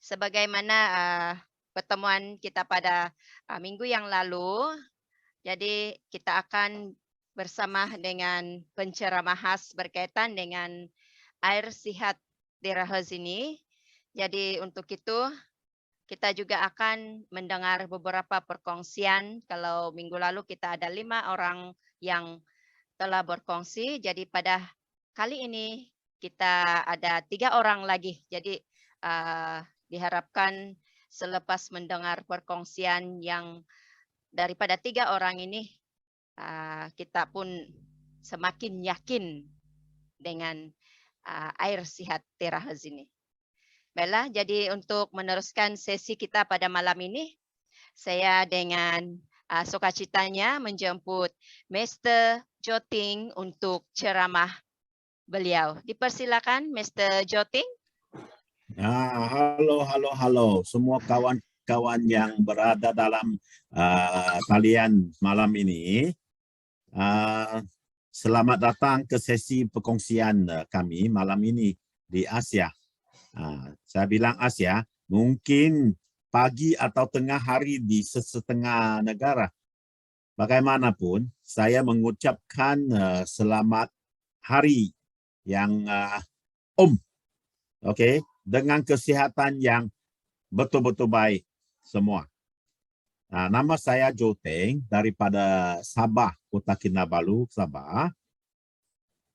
sebagaimana pertemuan kita pada minggu yang lalu, jadi kita akan bersama dengan penceramah khas berkaitan dengan air sihat Tirahas ini. Jadi untuk itu kita juga akan mendengar beberapa perkongsian. Kalau minggu lalu kita ada 5 orang yang telah berkongsi, jadi pada kali ini kita ada 3 orang lagi. Jadi diharapkan selepas mendengar perkongsian yang daripada 3 orang ini, kita pun semakin yakin dengan air sihat Tirahas ini. Baiklah, jadi untuk meneruskan sesi kita pada malam ini, saya dengan sukacitanya menjemput Mr. Joting untuk ceramah beliau. Dipersilakan Mr. Joting. Halo semua kawan-kawan yang berada dalam talian malam ini. Selamat datang ke sesi perkongsian kami malam ini di Asia. Saya bilang Asia, mungkin pagi atau tengah hari di setengah negara. Bagaimanapun, saya mengucapkan selamat hari yang okey, dengan kesihatan yang betul-betul baik semua. Nama saya Joting daripada Sabah, Kota Kinabalu, Sabah.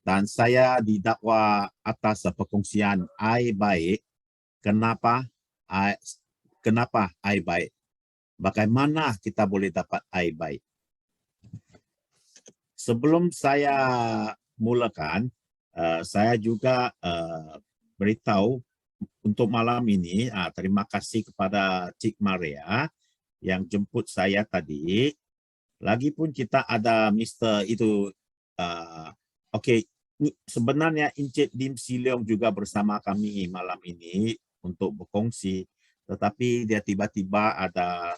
Dan saya didakwa atas perkongsian air baik. Kenapa air baik? Bagaimana kita boleh dapat air baik? Sebelum saya mulakan, saya juga beritahu untuk malam ini, terima kasih kepada Cik Maria yang jemput saya tadi. Lagipun kita ada Mr. itu, okey, sebenarnya Encik Lim Siliong juga bersama kami malam ini untuk berkongsi, tetapi dia tiba-tiba ada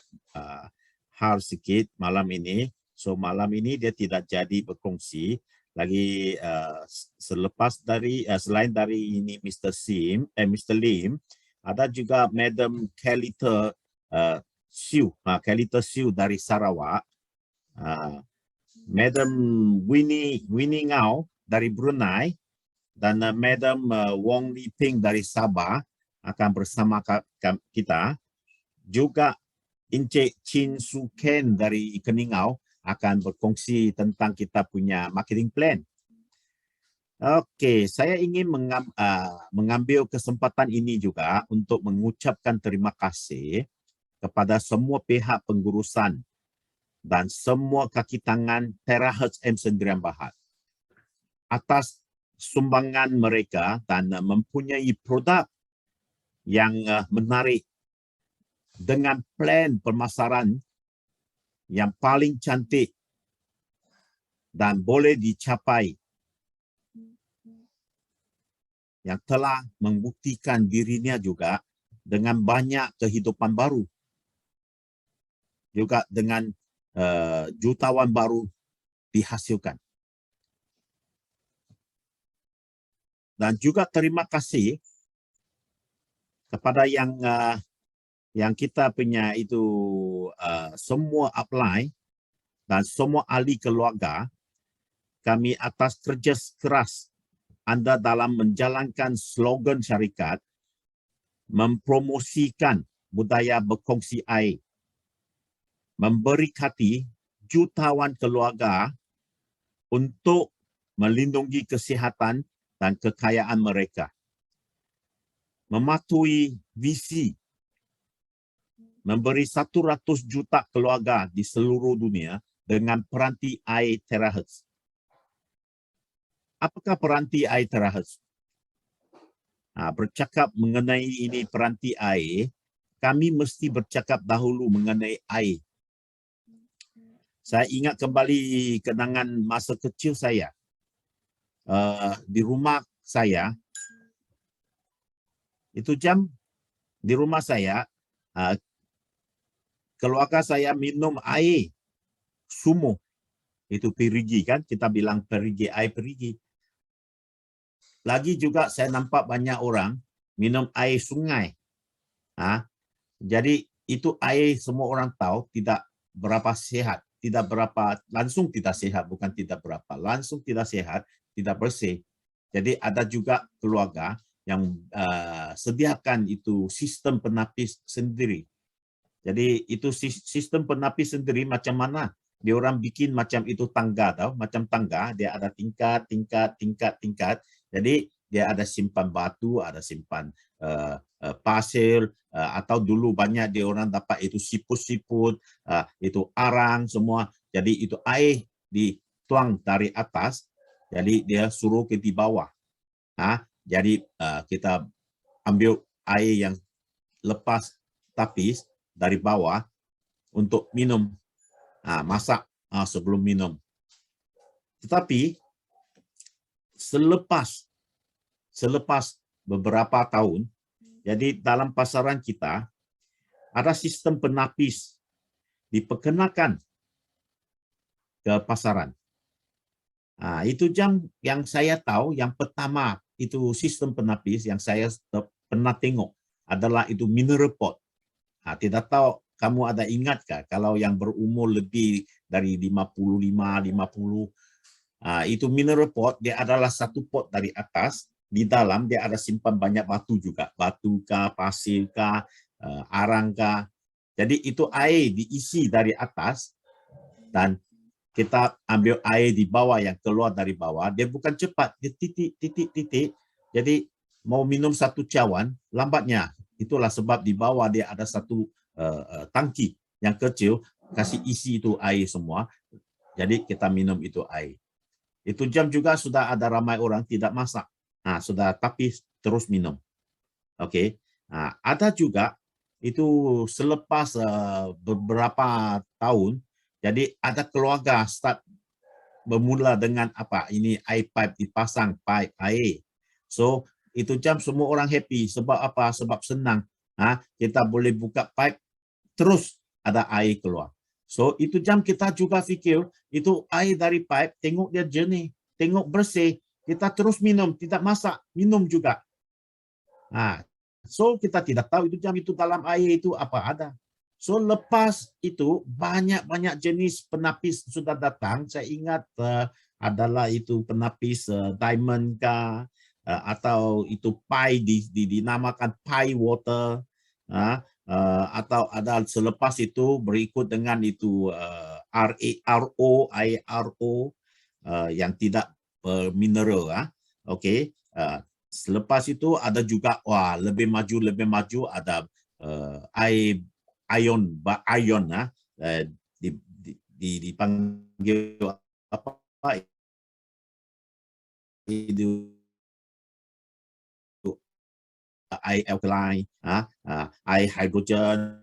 hal sikit malam ini. So malam ini dia tidak jadi berkongsi. Lagi selepas dari selain dari ini Mr. Lim, ada juga Madam Kelita Siu dari Sarawak, Madam Winnie Ngau dari Brunei, dan Madam Wong Li Ping dari Sabah akan bersama kita. Juga Encik Chin Su Ken dari Keningau akan berkongsi tentang kita punya marketing plan. Okey, saya ingin mengambil kesempatan ini juga untuk mengucapkan terima kasih kepada semua pihak pengurusan dan semua kaki tangan Terahertz M Sendirian Berhad atas sumbangan mereka dan mempunyai produk yang menarik dengan plan pemasaran yang paling cantik dan boleh dicapai, yang telah membuktikan dirinya juga dengan banyak kehidupan baru, juga dengan jutawan baru dihasilkan. Dan juga terima kasih kepada yang kita punya itu semua upline dan semua ahli keluarga kami atas kerja keras anda dalam menjalankan slogan syarikat mempromosikan budaya berkongsi air, memberkati jutawan keluarga untuk melindungi kesihatan dan kekayaan mereka, mematuhi visi memberi 100 juta keluarga di seluruh dunia dengan peranti air Terahertz. Apakah peranti air Terahertz? Bercakap mengenai ini peranti air, kami mesti bercakap dahulu mengenai air. Saya ingat kembali kenangan masa kecil saya. Di rumah saya, itu jam di rumah saya, keluarga saya minum air sumur. Itu perigi kan, kita bilang perigi, air perigi. Lagi juga saya nampak banyak orang minum air sungai. Jadi itu air semua orang tahu tidak berapa sehat, tidak berapa langsung tidak sehat, bukan tidak berapa langsung tidak sehat, tidak bersih. Jadi ada juga keluarga yang sediakan itu sistem penapis sendiri. Jadi itu sistem penapis sendiri macam mana? Dia orang bikin macam itu tangga, tahu? Macam tangga, dia ada tingkat. Jadi dia ada simpan batu, ada simpan pasir, atau dulu banyak dia orang dapat itu siput-siput, itu arang semua. Jadi itu air dituang dari atas, jadi dia suruh ke di bawah. Jadi kita ambil air yang lepas tapis dari bawah untuk minum, masak sebelum minum. Tetapi selepas beberapa tahun, jadi dalam pasaran kita ada sistem penapis diperkenalkan ke pasaran. Itu yang saya tahu, yang pertama itu sistem penapis yang saya pernah tengok adalah itu mineral pot. Tidak tahu kamu ada ingatkah kalau yang berumur lebih dari 50, itu mineral pot, dia adalah satu pot dari atas, di dalam dia ada simpan banyak batu juga, batu kah, pasir kah, arang kah. Jadi itu air diisi dari atas dan kita ambil air di bawah yang keluar dari bawah, dia bukan cepat, dia titik. Jadi mau minum satu cawan, lambatnya. Itulah sebab di bawah dia ada satu tangki yang kecil, kasih isi itu air semua. Jadi kita minum itu air. Itu jam juga sudah ada ramai orang tidak masak. Sudah tapi terus minum. Oke. Ada juga itu selepas beberapa tahun, jadi ada keluarga start bermula dengan apa? Ini air pipe dipasang pipe air. So itu jam semua orang happy sebab apa? Sebab senang. Kita boleh buka pipe terus ada air keluar. So itu jam kita juga fikir itu air dari pipe, tengok dia jernih, tengok bersih, kita terus minum, tidak masak, minum juga. So kita tidak tahu itu jam itu dalam air itu apa ada. So lepas itu banyak jenis penapis sudah datang. Saya ingat adalah itu penapis diamond kah, atau itu pi dinamakan pi water, atau ada selepas itu berikut dengan itu RO, yang tidak mineral. Okey. Selepas itu ada juga lebih maju ada air ion dipanggil apa itu air alkaline, air hidrogen.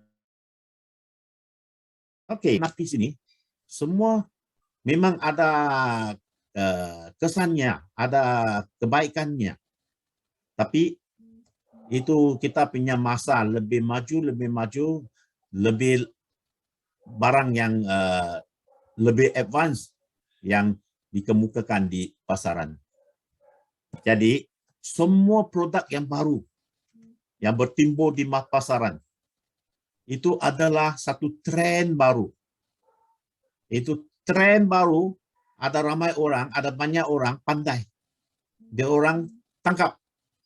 Okey, di sini semua memang ada kesannya, ada kebaikannya. Tapi itu kita punya masa lebih maju, lebih barang yang lebih advance yang dikemukakan di pasaran. Jadi semua produk yang baru yang bertimbul di pasaran itu adalah satu tren baru. Itu tren baru, ada ramai orang, ada banyak orang pandai. Dia orang tangkap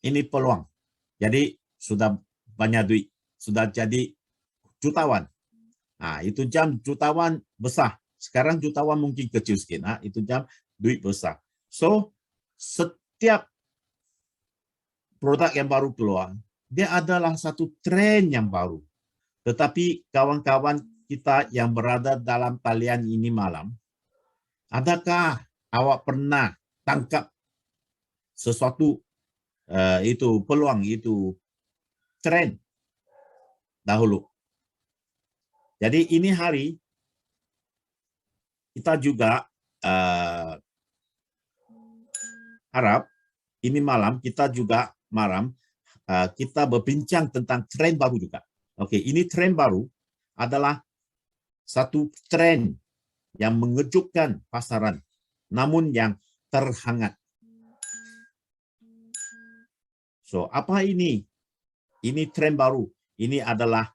ini peluang. Jadi sudah banyak duit, sudah jadi jutawan. Itu jam jutawan besar. Sekarang jutawan mungkin kecil sikit. Itu jam duit besar. So setiap produk yang baru keluar, dia adalah satu tren yang baru. Tetapi kawan-kawan kita yang berada dalam talian ini malam, adakah awak pernah tangkap sesuatu itu peluang, itu tren dahulu? Jadi ini hari kita juga harap ini malam kita juga kita berbincang tentang tren baru juga. Okey, ini tren baru adalah satu tren yang mengejutkan pasaran, namun yang terhangat. So, apa ini? Ini tren baru. ini adalah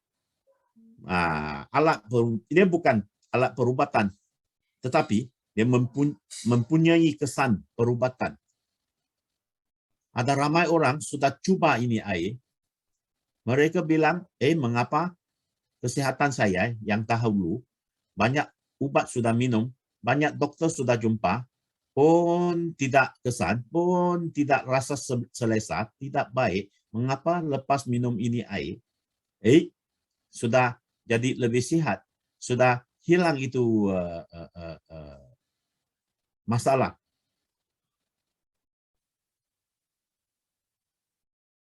dia bukan alat perubatan, tetapi dia mempunyai kesan perubatan. Ada ramai orang sudah cuba ini air. Mereka bilang, mengapa kesihatan saya yang dahulu banyak ubat sudah minum, banyak dokter sudah jumpa, pun tidak kesan, pun tidak rasa selesa, tidak baik. Mengapa lepas minum ini air, sudah jadi lebih sihat, sudah hilang itu masalah.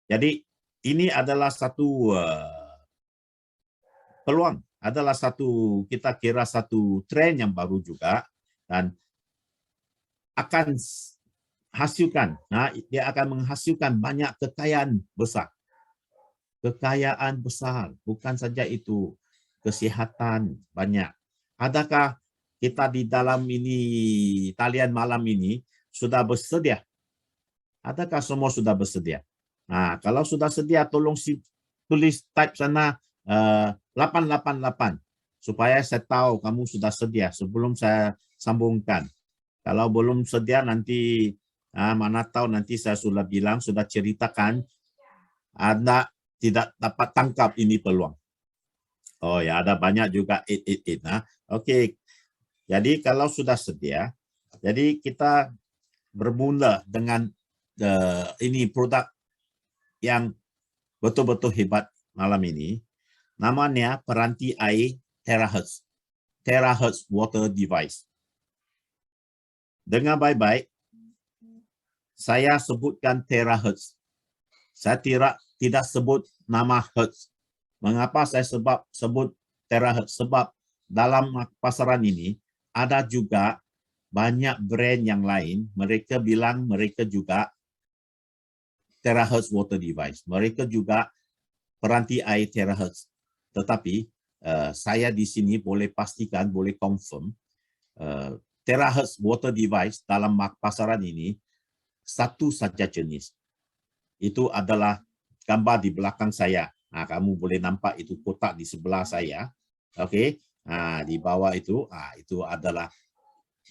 Jadi ini adalah satu peluang, adalah satu, kita kira satu tren yang baru juga, dan akan hasilkan, dia akan menghasilkan banyak kekayaan besar. Kekayaan besar, bukan saja itu, kesihatan banyak. Adakah kita di dalam ini, talian malam ini, sudah bersedia? Adakah semua sudah bersedia? Kalau sudah sedia, tolong tulis type sana 888 supaya saya tahu kamu sudah sedia sebelum saya sambungkan. Kalau belum sedia nanti mana tahu nanti saya sudah bilang, sudah ceritakan, Anda tidak dapat tangkap ini peluang. Oh ya, ada banyak juga 888. Oke, jadi kalau sudah sedia, jadi kita bermula dengan ini produk yang betul-betul hebat malam ini. Namanya peranti air terahertz. Terahertz water device. Dengar baik-baik, saya sebutkan terahertz. Saya tidak sebut nama hertz. Mengapa saya sebut terahertz? Sebab dalam pasaran ini ada juga banyak brand yang lain. Mereka bilang mereka juga terahertz water device. Mereka juga peranti air terahertz. Tetapi saya di sini boleh pastikan, boleh confirm, terahertz water device dalam pasaran ini satu saja jenis. Itu adalah gambar di belakang saya. Kamu boleh nampak itu kotak di sebelah saya. Okey. Di bawah itu, itu adalah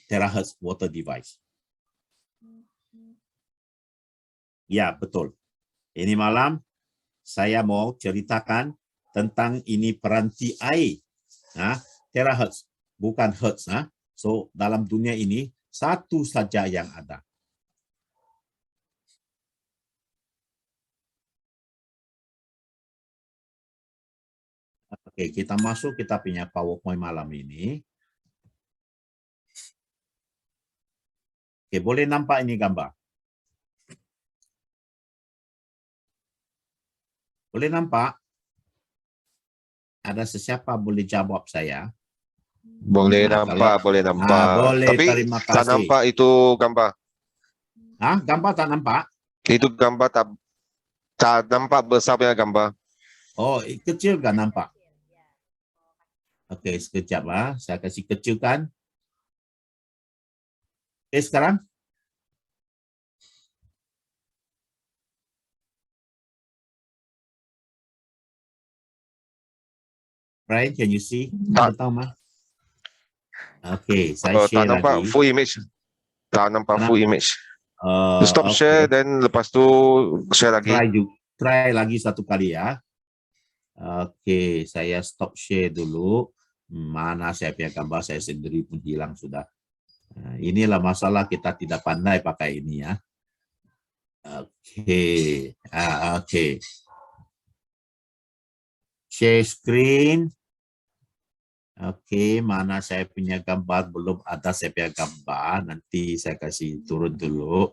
terahertz water device. Ya, betul. Ini malam saya mau ceritakan tentang ini peranti air. Terahertz, bukan hertz. So, dalam dunia ini satu saja yang ada. Oke, kita masuk, kita punya PowerPoint malam ini. Oke, boleh nampak ini gambar? Boleh nampak? Ada sesiapa boleh jawab saya? Boleh nampak, boleh nampak. Boleh, Tapi terima kasih. tak nampak itu gambar. Gambar tak nampak? Itu gambar tak nampak besar punya gambar. Oh, kecil kan nampak? Oke, sekejap saya kasih kecilkan. Sekarang? Brian, can you see? Tak. Tahu mah? Oke, saya share tak nampak lagi. full image. Tak nampak full image. Stop share, dan lepas tu share lagi. Try lagi satu kali ya. Oke, saya stop share dulu. Mana saya punya gambar, saya sendiri pun hilang sudah. Inilah masalah kita tidak pandai pakai ini ya. Oke. Oke. Share screen. Oke, mana saya punya gambar, belum ada saya punya gambar. Nanti saya kasih turun dulu.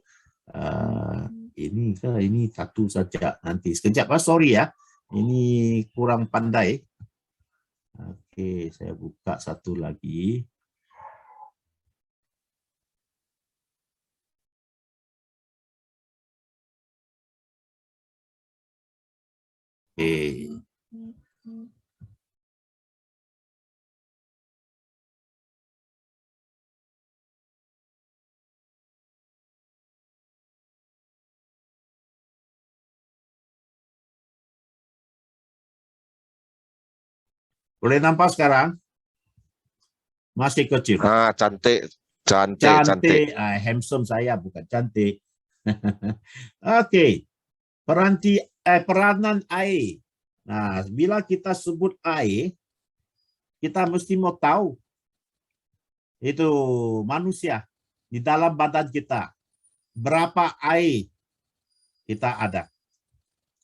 Ini satu saja. Nanti sekejap, sorry ya. Ini kurang pandai. Oke, saya buka satu lagi. Oke. Boleh nampak sekarang? Masih kecil. Ah, cantik, cantik, cantik. Cantik. Handsome saya, bukan cantik. Oke. Peranan air. Nah, bila kita sebut air, kita mesti mau tahu itu manusia di dalam badan kita berapa air kita ada.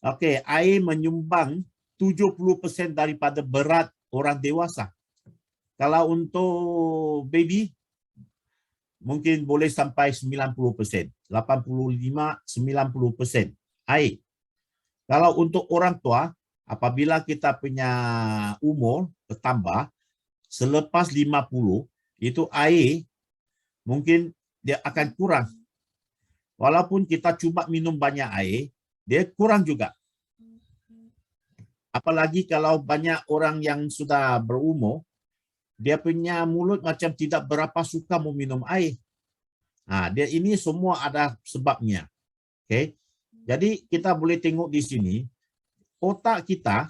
Oke, air menyumbang 70% daripada berat orang dewasa. Kalau untuk baby mungkin boleh sampai 90%, 85-90% air. Kalau untuk orang tua, apabila kita punya umur bertambah, selepas 50, itu air mungkin dia akan kurang. Walaupun kita cuba minum banyak air, dia kurang juga. Apalagi kalau banyak orang yang sudah berumur, dia punya mulut macam tidak berapa suka mau minum air. Nah, dia ini semua ada sebabnya. Okay? Jadi kita boleh tengok di sini, otak kita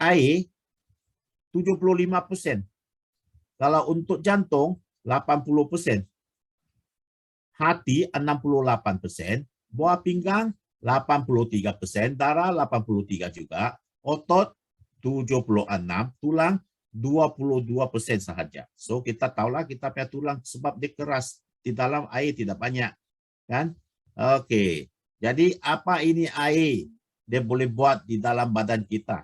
air 75%. Kalau untuk jantung 80%. Hati 68%, buah pinggang 83%, darah 83 juga, otot 76, tulang 22% sahaja. So kita tahulah kita punya tulang sebab dia keras, di dalam air tidak banyak, kan? Okey. Jadi apa ini air? Dia boleh buat di dalam badan kita.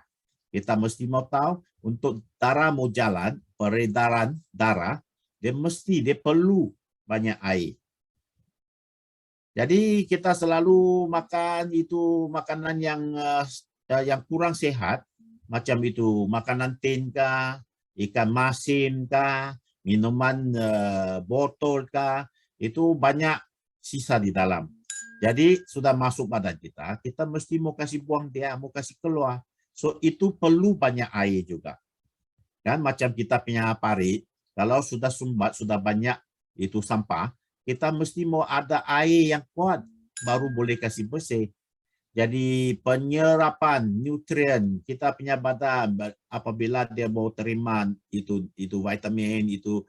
Kita mesti mau tahu untuk darah mau jalan, peredaran darah, dia perlu banyak air. Jadi kita selalu makan itu makanan yang kurang sehat, macam itu makanan tin kah, ikan masin kah, minuman botol kah, itu banyak sisa di dalam. Jadi sudah masuk badan kita, kita mesti mau kasih buang dia, mau kasih keluar. So itu perlu banyak air juga. Kan macam kita punya parit, kalau sudah sumbat, sudah banyak itu sampah, kita mesti mau ada air yang kuat baru boleh kasih bersih. Jadi penyerapan nutrien kita punya badan apabila dia mau terima itu vitamin, itu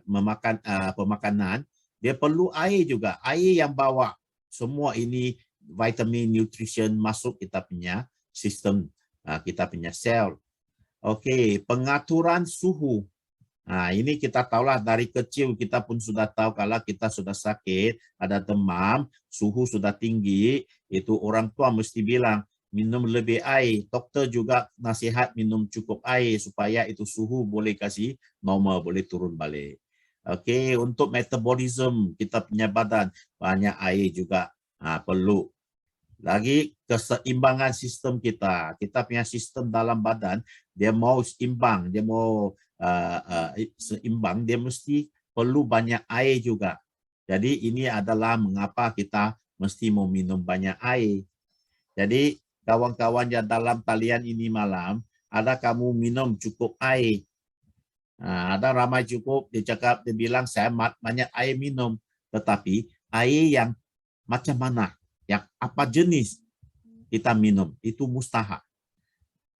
memakan pemakanan, dia perlu air juga. Air yang bawa semua ini vitamin, nutrition masuk kita punya sistem, kita punya sel. Okey, pengaturan suhu. Nah, ini kita tahulah dari kecil kita pun sudah tahu kalau kita sudah sakit, ada demam, suhu sudah tinggi, itu orang tua mesti bilang minum lebih air. Doktor juga nasihat minum cukup air supaya itu suhu boleh kasih normal, boleh turun balik. Okey, untuk metabolisme kita punya badan banyak air juga perlu. Lagi keseimbangan sistem kita punya sistem dalam badan dia mau seimbang, dia mau seimbang, dia mesti perlu banyak air juga. Jadi ini adalah mengapa kita mesti mau minum banyak air. Jadi kawan-kawan yang dalam talian ini malam, ada kamu minum cukup air. Ada ramai cukup, dia bilang saya banyak air minum, tetapi air yang macam mana? Yang apa jenis kita minum, itu mustahak.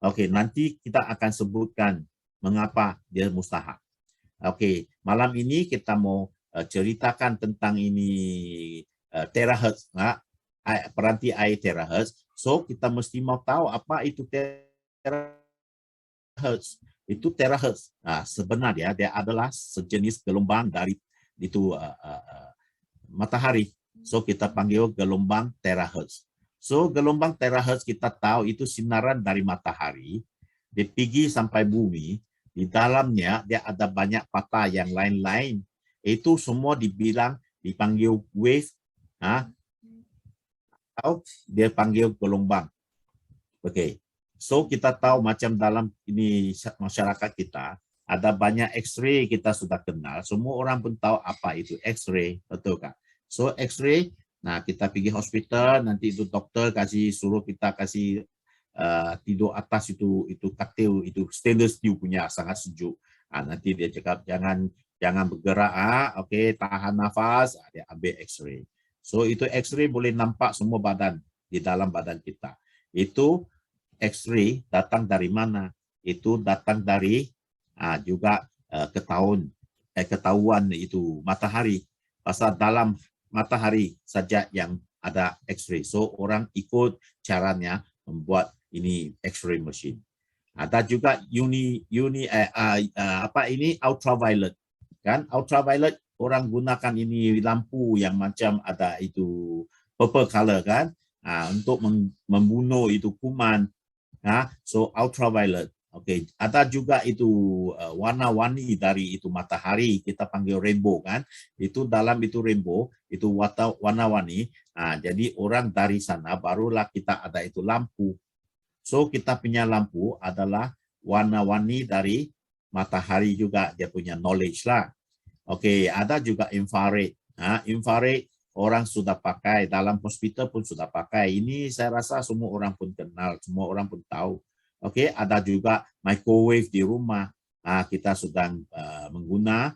Okey, nanti kita akan sebutkan mengapa dia mustahak. Okey, malam ini kita mau ceritakan tentang ini terahertz, peranti air terahertz. So kita mesti mau tahu apa itu terahertz. Itu terahertz. Sebenarnya dia adalah sejenis gelombang dari itu matahari. So kita panggil gelombang terahertz. So gelombang terahertz kita tahu itu sinaran dari matahari, dia pergi sampai bumi, di dalamnya dia ada banyak patah yang lain-lain. Itu semua dipanggil wave, atau dia panggil gelombang. Okey. So kita tahu macam dalam ini masyarakat kita ada banyak X-ray kita sudah kenal. Semua orang pun tahu apa itu X-ray, betul kan? So X-ray, nah kita pergi hospital, nanti itu doktor suruh kita kasih tidur atas itu katil, itu stainless steel punya, sangat sejuk. Nanti dia cakap jangan bergerak, okey, tahan nafas, dia ambil X-ray. So itu X-ray boleh nampak semua badan di dalam badan kita. Itu X-ray datang dari mana? itu datang dari juga ketahuan itu matahari. Pasal dalam matahari saja yang ada X-ray. So orang ikut caranya membuat ini X-ray machine. Ada juga ultraviolet, kan? Ultraviolet orang gunakan ini lampu yang macam ada itu purple color, kan? Untuk membunuh itu kuman. So ultraviolet. Oke, ada juga itu warna-warni dari itu matahari, kita panggil rainbow, kan? Itu dalam itu rainbow, itu warna-warni. Jadi orang dari sana barulah kita ada itu lampu. So kita punya lampu adalah warna-warni dari matahari juga, dia punya knowledge lah. Oke, ada juga infrared. Infrared orang sudah pakai, dalam hospital pun sudah pakai. Ini saya rasa semua orang pun kenal, semua orang pun tahu. Oke, ada juga microwave di rumah. Kita sedang mengguna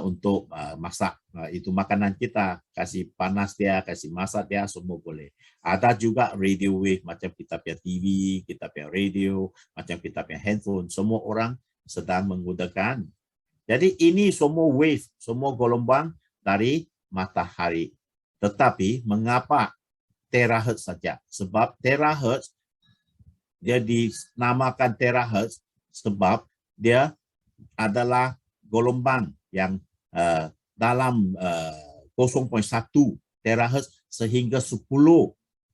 untuk masak itu makanan kita, kasih panas dia, kasih masak dia, semua boleh. Ada juga radio wave, macam kita punya TV, kita punya radio, macam kita punya handphone, semua orang sedang menggunakan. Jadi ini semua wave, semua gelombang dari matahari. Tetapi mengapa terahertz saja? Sebab terahertz dia dinamakan terahertz sebab dia adalah gelombang yang dalam 0.1 terahertz sehingga 10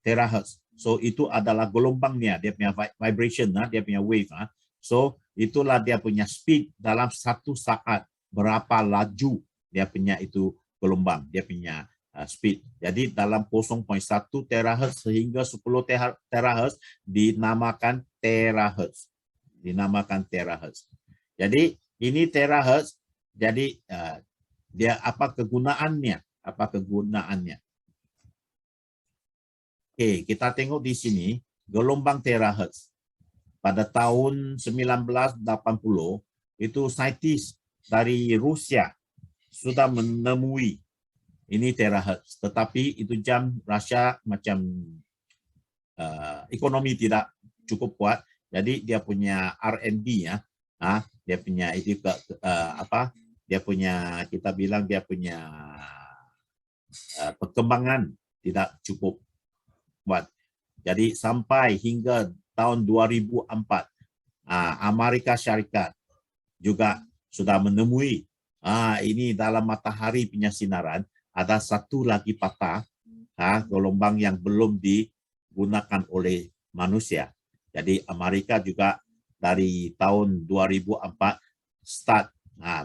terahertz. So itu adalah gelombangnya, dia punya vibration, dia punya wave. So itulah dia punya speed dalam 1 saat, berapa laju dia punya itu gelombang, dia punya speed. Jadi dalam 0.1 terahertz sehingga 10 terahertz dinamakan terahertz. Dinamakan terahertz. Jadi ini terahertz, jadi dia apa kegunaannya? Apa kegunaannya? Oke, kita tengok di sini gelombang terahertz. Pada tahun 1980 itu saintis dari Rusia sudah menemui ini terahertz, tetapi itu jam Rusia macam ekonomi tidak cukup kuat, jadi dia punya R&D ya, dia punya itu dia punya, kita bilang dia punya perkembangan tidak cukup kuat. Jadi sampai hingga tahun 2004 Amerika Syarikat juga sudah menemui ini dalam matahari punya sinaran ada satu lagi patah gelombang yang belum digunakan oleh manusia. Jadi Amerika juga dari tahun 2004 start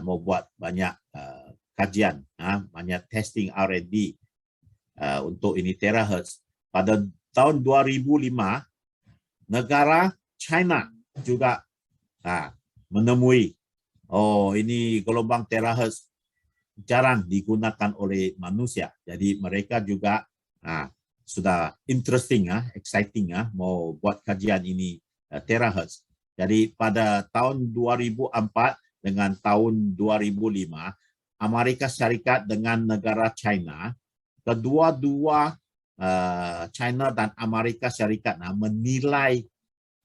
mau buat banyak kajian, banyak testing R&D untuk ini terahertz. Pada tahun 2005 negara China juga menemui ini gelombang terahertz jarang digunakan oleh manusia. Jadi mereka juga sudah interesting, exciting, mau buat kajian ini terahertz. Jadi pada tahun 2004 dengan tahun 2005, Amerika Syarikat dengan negara China, kedua-dua China dan Amerika Syarikat menilai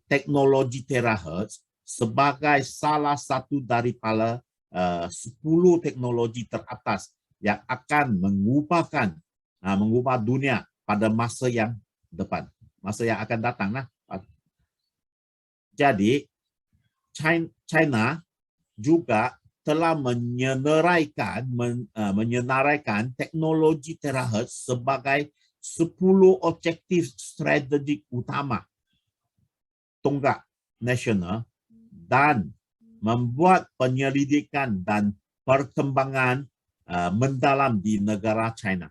teknologi terahertz sebagai salah satu daripada 10 teknologi teratas yang akan mengubah dunia pada masa yang depan, masa yang akan datang. Jadi China juga telah menyenaraikan teknologi terahertz sebagai 10 objektif strategik utama tonggak nasional dan membuat penyelidikan dan perkembangan mendalam di negara China.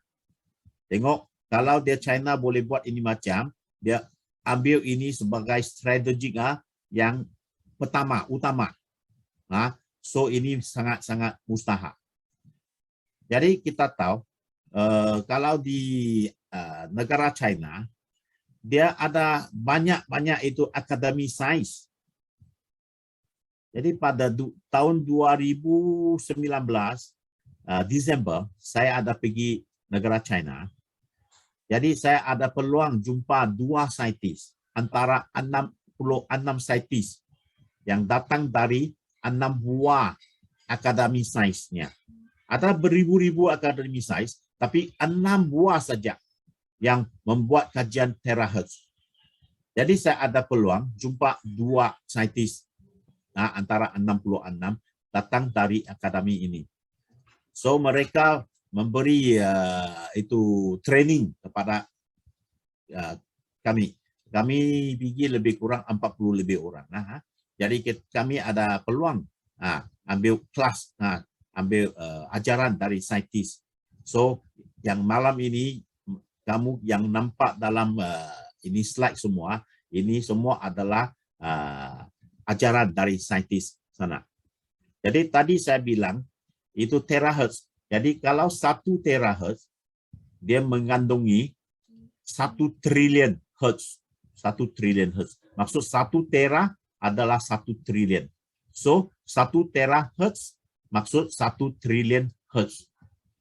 Tengok, kalau dia China boleh buat ini macam, dia ambil ini sebagai strategik yang utama. So ini sangat-sangat mustahak. Jadi kita tahu kalau di negara China dia ada banyak itu akademi sains. Jadi pada tahun 2019 Desember saya ada pergi negara China. Jadi saya ada peluang jumpa 2 saintis antara 66 saintis yang datang dari 6 buah akademi sainsnya. Ada beribu-ribu akademi sains, tapi 6 buah saja yang membuat kajian terahertz. Jadi saya ada peluang jumpa 2 saintis antara 66 datang dari akademi ini. So mereka memberi itu training kepada kami. Kami pergi lebih kurang 40 lebih orang. Jadi kami ada peluang ambil kelas, ambil ajaran dari saintis. So yang malam ini kamu yang nampak dalam ini slide semua, ini semua adalah ajaran dari saintis sana. Jadi tadi saya bilang itu terahertz. Jadi kalau 1 terahertz dia mengandungi 1 triliun hertz. 1 triliun hertz. Maksud 1 tera adalah 1 triliun. So 1 terahertz maksud 1 triliun hertz.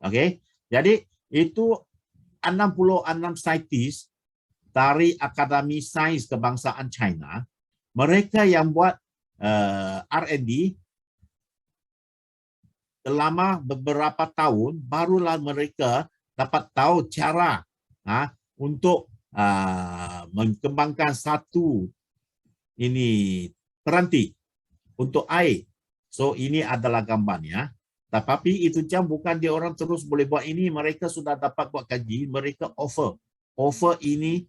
Oke. Jadi itu 66 saintis dari Akademi Sains Kebangsaan China. Mereka yang buat R&D selama beberapa tahun, barulah mereka dapat tahu cara untuk mengembangkan satu ini peranti untuk air. So ini adalah gambarnya. Tetapi itu jam bukan dia orang terus boleh buat ini. Mereka sudah dapat buat kaji. Mereka offer ini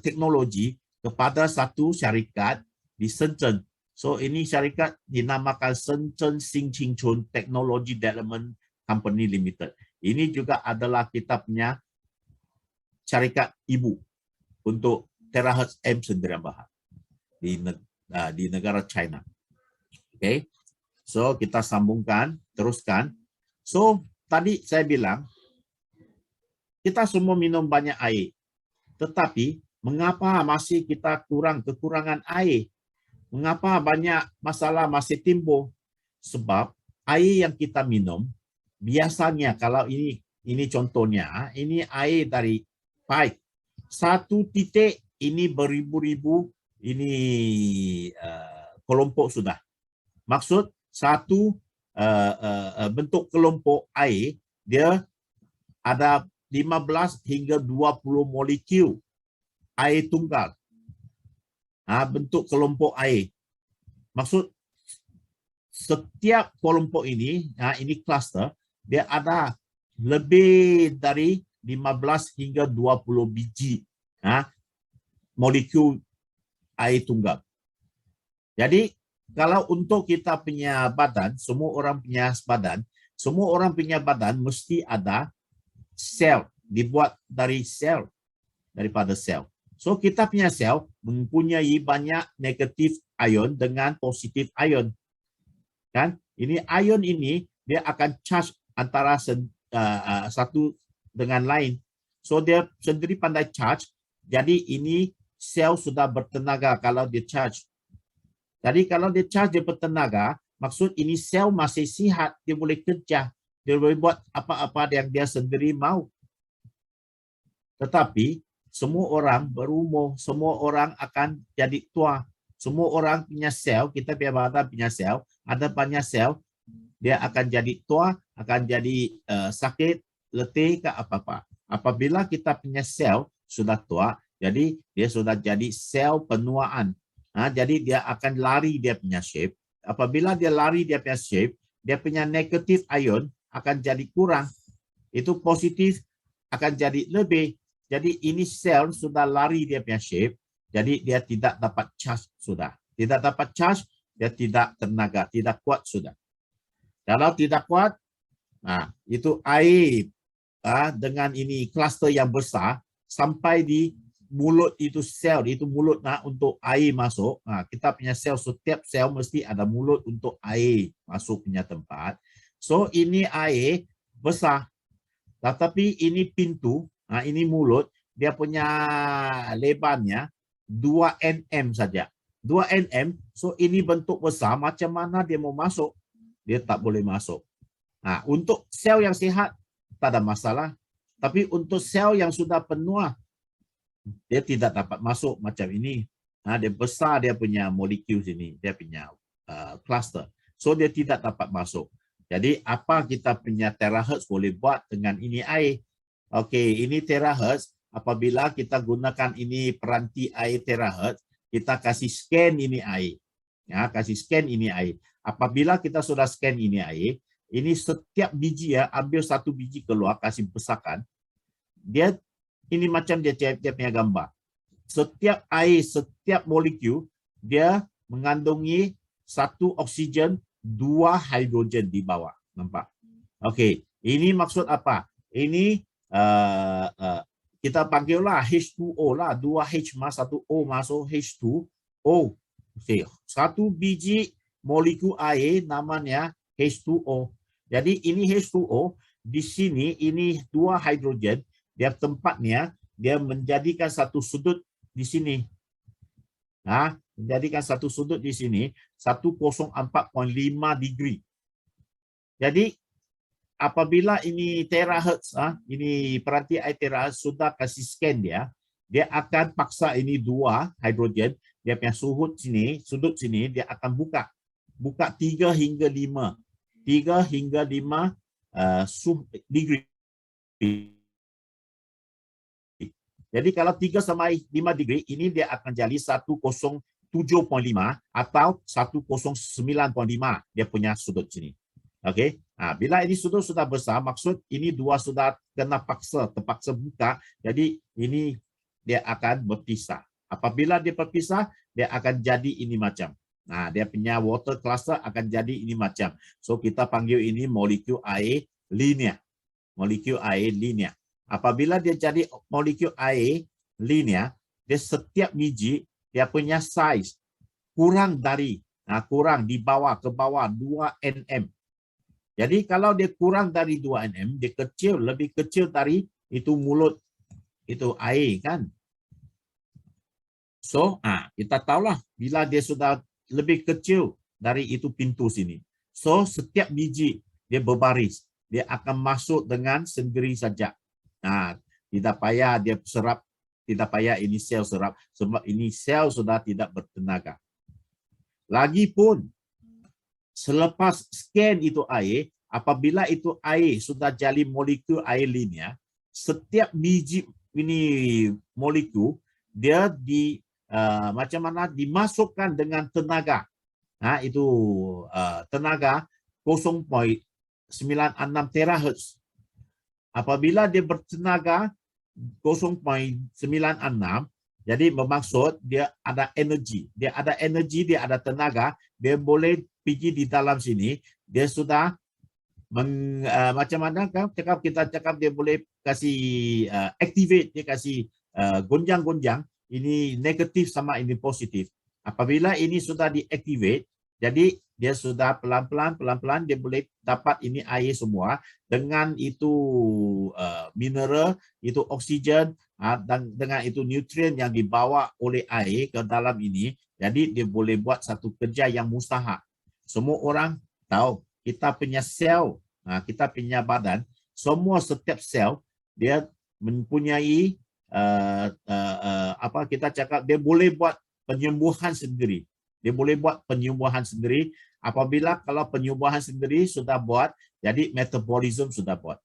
teknologi kepada satu syarikat di Shenzhen. So ini syarikat dinamakan Shenzhen Xingqingchun Technology Development Company Limited. Ini juga adalah kita punya syarikat ibu untuk terahertz M9 di negara China. Okay. So kita sambungkan, teruskan. So tadi saya bilang kita semua minum banyak air. Tetapi mengapa masih kita kekurangan air? Mengapa banyak masalah masih timbul? Sebab air yang kita minum biasanya kalau ini contohnya, ini air dari pipe. 1 titik ini beribu-ribu ini kelompok sudah. Maksud satu bentuk kelompok air dia ada 15 hingga 20 molekul air tunggal. Bentuk kelompok air. Maksud setiap kelompok ini cluster, dia ada lebih dari 15 hingga 20 biji molekul air tunggal. Jadi kalau untuk kita punya badan, semua orang punya badan mesti ada sel, dibuat dari sel, daripada sel. So kita punya sel mempunyai banyak negatif ion dengan positif ion. Kan? Ini ion ini dia akan charge antara satu dengan lain. So dia sendiri pandai charge. Jadi ini sel sudah bertenaga kalau dia charge. Jadi kalau dia charge dia bertenaga, maksud ini sel masih sihat, dia boleh kerja, dia boleh buat apa-apa yang dia sendiri mau. Tetapi semua orang berumur, semua orang akan jadi tua. Semua orang punya sel, kita punya badan punya sel, ada banyak sel, dia akan jadi tua, akan jadi sakit, letih ke apa-apa. Apabila kita punya sel sudah tua, jadi dia sudah jadi sel penuaan. Jadi dia akan lari dia punya shape. Apabila dia lari dia punya shape, dia punya negatif ion akan jadi kurang. Itu positif akan jadi lebih. Jadi ini sel sudah lari dia punya shape, jadi dia tidak dapat charge sudah. Tidak dapat charge, dia tidak tenaga, tidak kuat sudah. Kalau tidak kuat, itu air dengan ini kluster yang besar sampai di mulut itu sel, itu mulut untuk air masuk. Kita punya sel, setiap sel mesti ada mulut untuk air masuk punya tempat. So ini air besar, tetapi ini pintu. Ini mulut, dia punya lebarnya 2 nm saja. 2 nm, so ini bentuk besar, macam mana dia mau masuk? Dia tak boleh masuk. Untuk sel yang sihat, tak ada masalah. Tapi untuk sel yang sudah penuh, dia tidak dapat masuk macam ini. Dia besar dia punya molekul sini, dia punya cluster. So dia tidak dapat masuk. Jadi apa kita punya terahertz boleh buat dengan ini air. Okey, ini terahertz. Apabila kita gunakan ini peranti air terahertz, kita kasih scan ini air. Ya, kasih scan ini air. Apabila kita sudah scan ini air, ini setiap biji ya, ambil satu biji keluar, kasih besarkan. Dia ini macam dia punya gambar. Setiap air, setiap molekul, dia mengandungi satu oksigen, 2 hidrogen di bawah. Nampak? Okey, ini maksud apa? Ini kita panggil lah H2O lah, 2H masuk 1 O masuk H2O. Okay. Satu biji molekul air namanya H2O. Jadi ini H2O, di sini ini 2 hidrogen, dia tempatnya dia menjadikan satu sudut di sini. Menjadikan satu sudut di sini 104.5 degree. Jadi apabila ini terahertz, ini peranti air terahertz sudah kasih scan dia, dia akan paksa ini 2 hidrogen, dia punya sudut sini dia akan buka 3 hingga 5 degree. Jadi kalau 3 sampai 5 degree, ini dia akan jadi 107.5 atau 109.5 dia punya sudut sini. Okey. Bila ini sudut sudah besar, maksud ini 2 sudah kena terpaksa buka, jadi ini dia akan berpisah. Apabila dia berpisah, dia akan jadi ini macam. Dia punya water cluster akan jadi ini macam. So kita panggil ini molekul air linear. Molekul air linear. Apabila dia jadi molekul air linear, dia setiap biji dia punya size kurang di bawah ke bawah 2 nm. Jadi kalau dia kurang dari 2 nm, dia kecil, lebih kecil dari itu mulut itu air kan. So, kita tahulah bila dia sudah lebih kecil dari itu pintu sini. So, setiap biji dia berbaris, dia akan masuk dengan sendiri saja. Tidak payah dia serap, tidak payah ini sel serap, sebab ini sel sudah tidak bertenaga. Lagipun selepas scan itu air, apabila itu air sudah jadi molekul air linear, setiap biji ini molekul dia macam mana dimasukkan dengan tenaga. Tenaga 0.96 terahertz. Apabila dia bertenaga 0.96, jadi bermaksud dia ada energi. Dia ada tenaga, dia boleh pergi di dalam sini, dia sudah macam mana kan kita cakap dia boleh kasih activate, dia kasih gonjang-gonjang, ini negatif sama ini positif. Apabila ini sudah diactivate, jadi dia sudah pelan-pelan dia boleh dapat ini air semua dengan itu mineral, itu oksigen dan dengan itu nutrien yang dibawa oleh air ke dalam ini. Jadi dia boleh buat satu kerja yang mustahak. Semua orang tahu kita punya sel, kita punya badan, semua setiap sel dia mempunyai apa kita cakap, dia boleh buat penyembuhan sendiri. Dia boleh buat penyembuhan sendiri. Apabila kalau penyembuhan sendiri sudah buat, jadi metabolism sudah buat.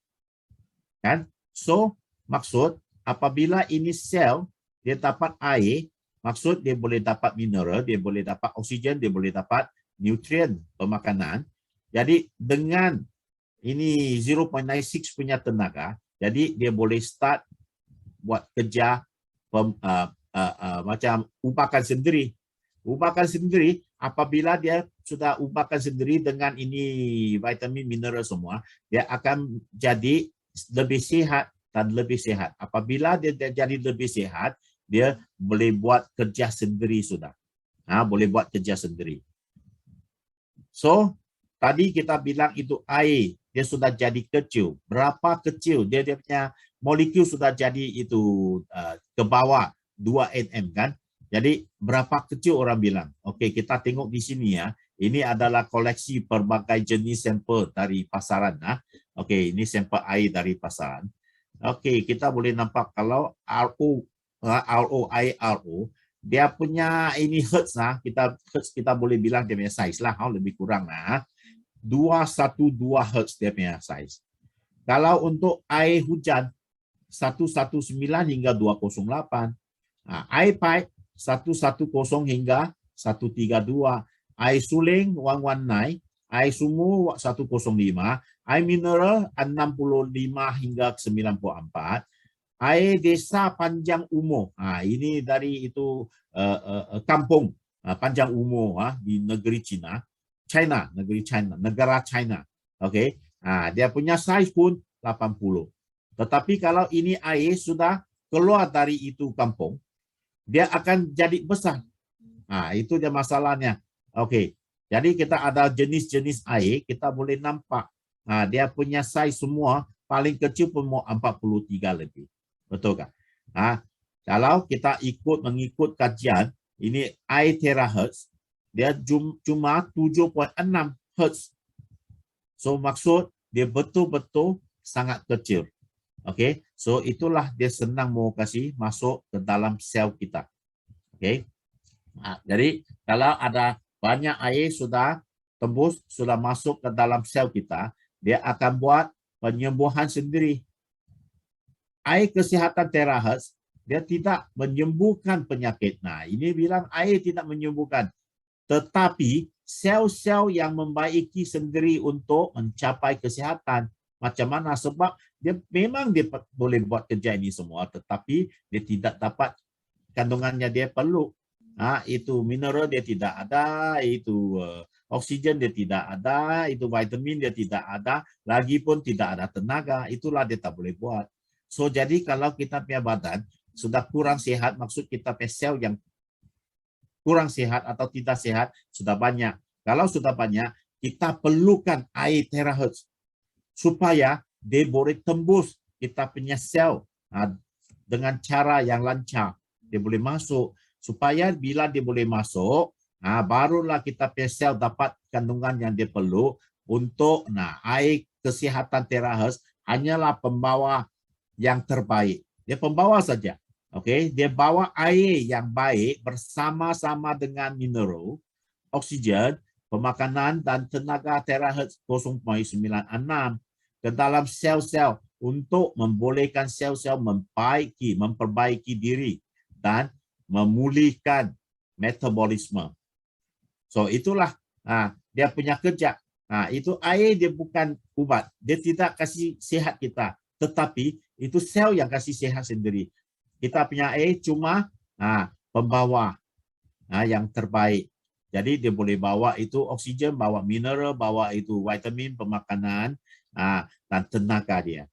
Kan? So, maksud apabila ini sel dia dapat air, maksud dia boleh dapat mineral, dia boleh dapat oksigen, dia boleh dapat nutrien pemakanan. Jadi dengan ini 0.96 punya tenaga, jadi dia boleh start buat kerja macam umpakan sendiri. Umpakan sendiri, apabila dia sudah umpakan sendiri dengan ini vitamin, mineral semua, dia akan jadi lebih sihat dan lebih sihat. Apabila dia jadi lebih sihat, dia boleh buat kerja sendiri sudah. Boleh buat kerja sendiri. So, tadi kita bilang itu air, dia sudah jadi kecil. Berapa kecil? Dia punya molekul sudah jadi itu ke bawah 2 nm kan? Jadi berapa kecil orang bilang? Okey, kita tengok di sini ya. Ini adalah koleksi berbagai jenis sampel dari pasaran. Okey, ini sampel air dari pasaran. Okey, kita boleh nampak kalau RO, air RO, dia punya ini hertz kita boleh bilang dia punya size lah, lebih kurang 212 hertz dia punya size. Kalau untuk air hujan 119 hingga 208, air pipe 110 hingga 132, air suling 119, air sumur 105, air mineral 65 hingga 94, air desa panjang umur. Ini dari itu kampung panjang umur di negeri China, negara China. Okey. Dia punya saiz pun 80. Tetapi kalau ini air sudah keluar dari itu kampung, dia akan jadi besar. Itu dia masalahnya. Okey. Jadi kita ada jenis-jenis air, kita boleh nampak. Dia punya saiz semua paling kecil pun mau 43 lebih. Betul kan? Kalau kita mengikut kajian, ini air terahertz, dia cuma 7.6 hertz. So maksud dia betul-betul sangat kecil. Okey. So itulah dia senang mau kasih masuk ke dalam sel kita. Okey. Jadi kalau ada banyak air sudah tembus, sudah masuk ke dalam sel kita, dia akan buat penyembuhan sendiri. Air kesihatan terahertz, dia tidak menyembuhkan penyakit. Ini bilang air tidak menyembuhkan. Tetapi sel-sel yang membaiki sendiri untuk mencapai kesihatan. Macam mana? Sebab dia memang dia boleh buat kerja ini semua, tetapi dia tidak dapat kandungannya dia perlu. Itu mineral dia tidak ada, itu oksigen dia tidak ada, itu vitamin dia tidak ada, lagi pun tidak ada tenaga. Itulah dia tak boleh buat. So jadi kalau kita punya badan sudah kurang sehat, maksud kita punya sel yang kurang sehat atau tidak sehat sudah banyak. Kalau sudah banyak, kita perlukan air terahertz supaya dia boleh tembus kita punya sel dengan cara yang lancar. Dia boleh masuk. Supaya bila dia boleh masuk, barulah kita punya sel dapat kandungan yang dia perlu untuk air kesihatan terahertz hanyalah pembawa yang terbaik. Dia pembawa saja. Okey, dia bawa air yang baik bersama-sama dengan mineral, oksigen, pemakanan dan tenaga terahertz 0.96 ke dalam sel-sel untuk membolehkan sel-sel memperbaiki diri dan memulihkan metabolisme. So itulah dia punya kerja. Itu air dia bukan ubat. Dia tidak kasih sihat kita, tetapi itu sel yang kasih sihat sendiri. Kita punya air cuma pembawa yang terbaik. Jadi dia boleh bawa itu oksigen, bawa mineral, bawa itu vitamin, pemakanan dan tenaga dia.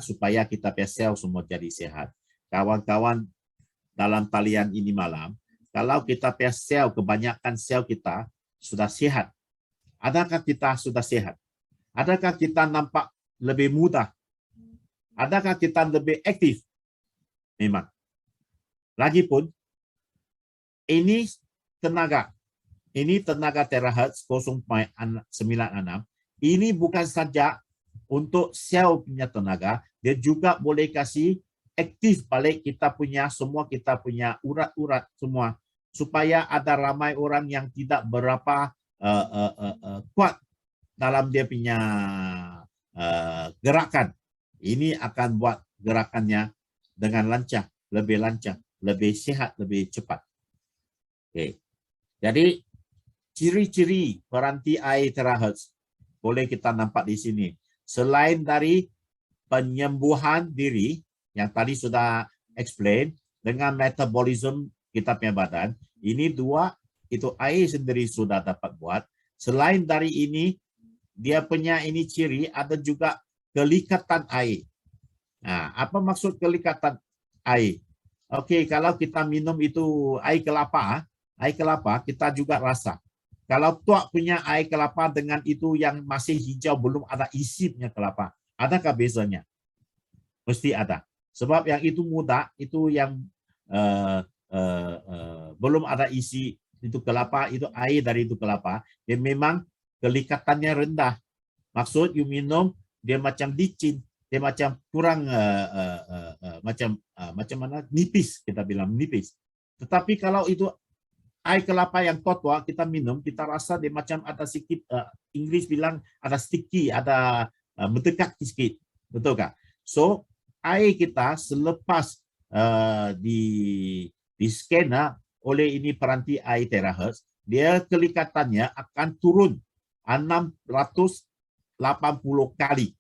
Supaya kita punya sel semua jadi sehat. Kawan-kawan dalam talian ini malam, kalau kita punya sel, kebanyakan sel kita sudah sehat. Adakah kita sudah sehat? Adakah kita nampak lebih mudah? Adakah kita lebih aktif? Memang. Lagipun, ini tenaga terahertz 0.96. Ini bukan saja untuk sel punya tenaga, dia juga boleh kasih aktif balik kita punya urat-urat semua, supaya ada ramai orang yang tidak berapa kuat dalam dia punya gerakan. Ini akan buat gerakannya dengan lancar, lebih sehat, lebih cepat. Okay. Jadi ciri-ciri peranti air terahertz boleh kita nampak di sini. Selain dari penyembuhan diri yang tadi sudah explain dengan metabolism kita punya badan, ini dua itu air sendiri sudah dapat buat. Selain dari ini, dia punya ini ciri ada juga kelikatan air. Apa maksud kelikatan air? Okey, kalau kita minum itu air kelapa kita juga rasa. Kalau tuak punya air kelapa dengan itu yang masih hijau belum ada isi punya kelapa, adakah bezanya? Mesti ada. Sebab yang itu muda, itu yang belum ada isi itu kelapa, itu air dari itu kelapa, dia memang kelikatannya rendah. Maksud you minum dia macam licin, dia macam kurang macam mana nipis, kita bilang nipis. Tetapi kalau itu air kelapa yang kotor kita minum, kita rasa dia macam ada sedikit, Inggris bilang ada sticky, ada mendekat sikit, betul kah? So air kita selepas di scan oleh ini peranti air terahertz, dia kelikatannya akan turun 680 kali.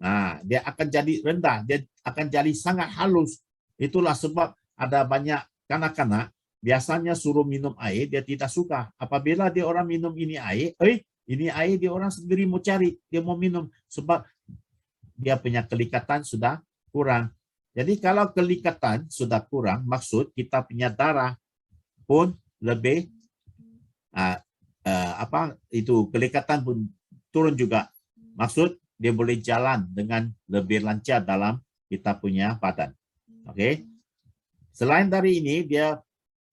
Nah, dia akan jadi rendah, dia akan jadi sangat halus. Itulah sebab ada banyak kanak-kanak biasanya suruh minum air, dia tidak suka. Apabila dia orang minum ini air, ini air dia orang sendiri mau cari, dia mau minum sebab dia punya kelikatan sudah kurang. Jadi kalau kelikatan sudah kurang, maksud kita punya darah pun lebih kelikatan pun turun juga. Maksud dia boleh jalan dengan lebih lancar dalam kita punya badan. Oke. Selain dari ini dia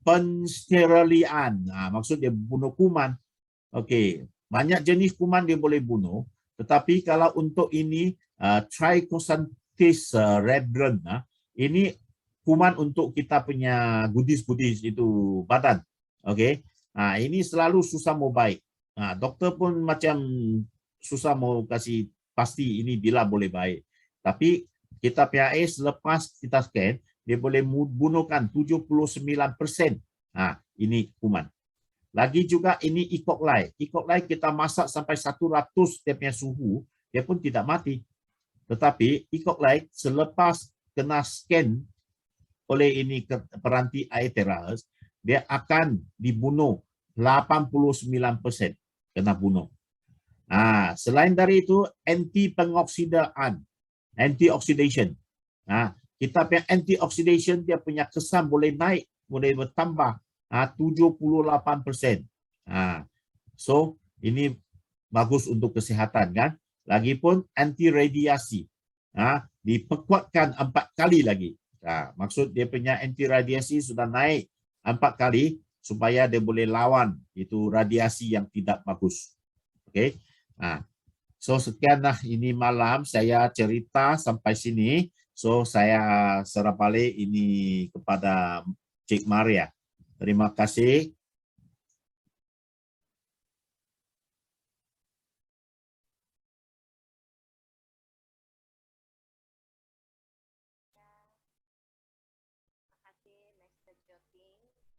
pensterilian. Maksud dia bunuh kuman. Oke. Banyak jenis kuman dia boleh bunuh. Tetapi kalau untuk ini Trichosanthes redren, ini kuman untuk kita punya gudis-gudis itu badan. Oke. Ini selalu susah mau baik. Doktor pun macam susah mau kasih pasti ini bila boleh baik. Tapi kita PAS selepas kita scan, dia boleh bunuhkan 79%. Ini kuman. Lagi juga ini E. coli. E. coli kita masak sampai 100 dia punya suhu, dia pun tidak mati. Tetapi E. coli selepas kena scan oleh ini peranti air terahertz, dia akan dibunuh 89% kena bunuh. Selain dari itu antioxidation. Kita punya antioxidation dia punya kesan boleh naik, boleh bertambah 78%. So ini bagus untuk kesihatan kan. Lagipun anti radiasi. Diperkuatkan 4 kali lagi. Maksud dia punya anti radiasi sudah naik 4 kali supaya dia boleh lawan itu radiasi yang tidak bagus. Oke. So sekianlah ini malam saya cerita sampai sini. So saya serah balik ini kepada Cik Maria. Terima kasih.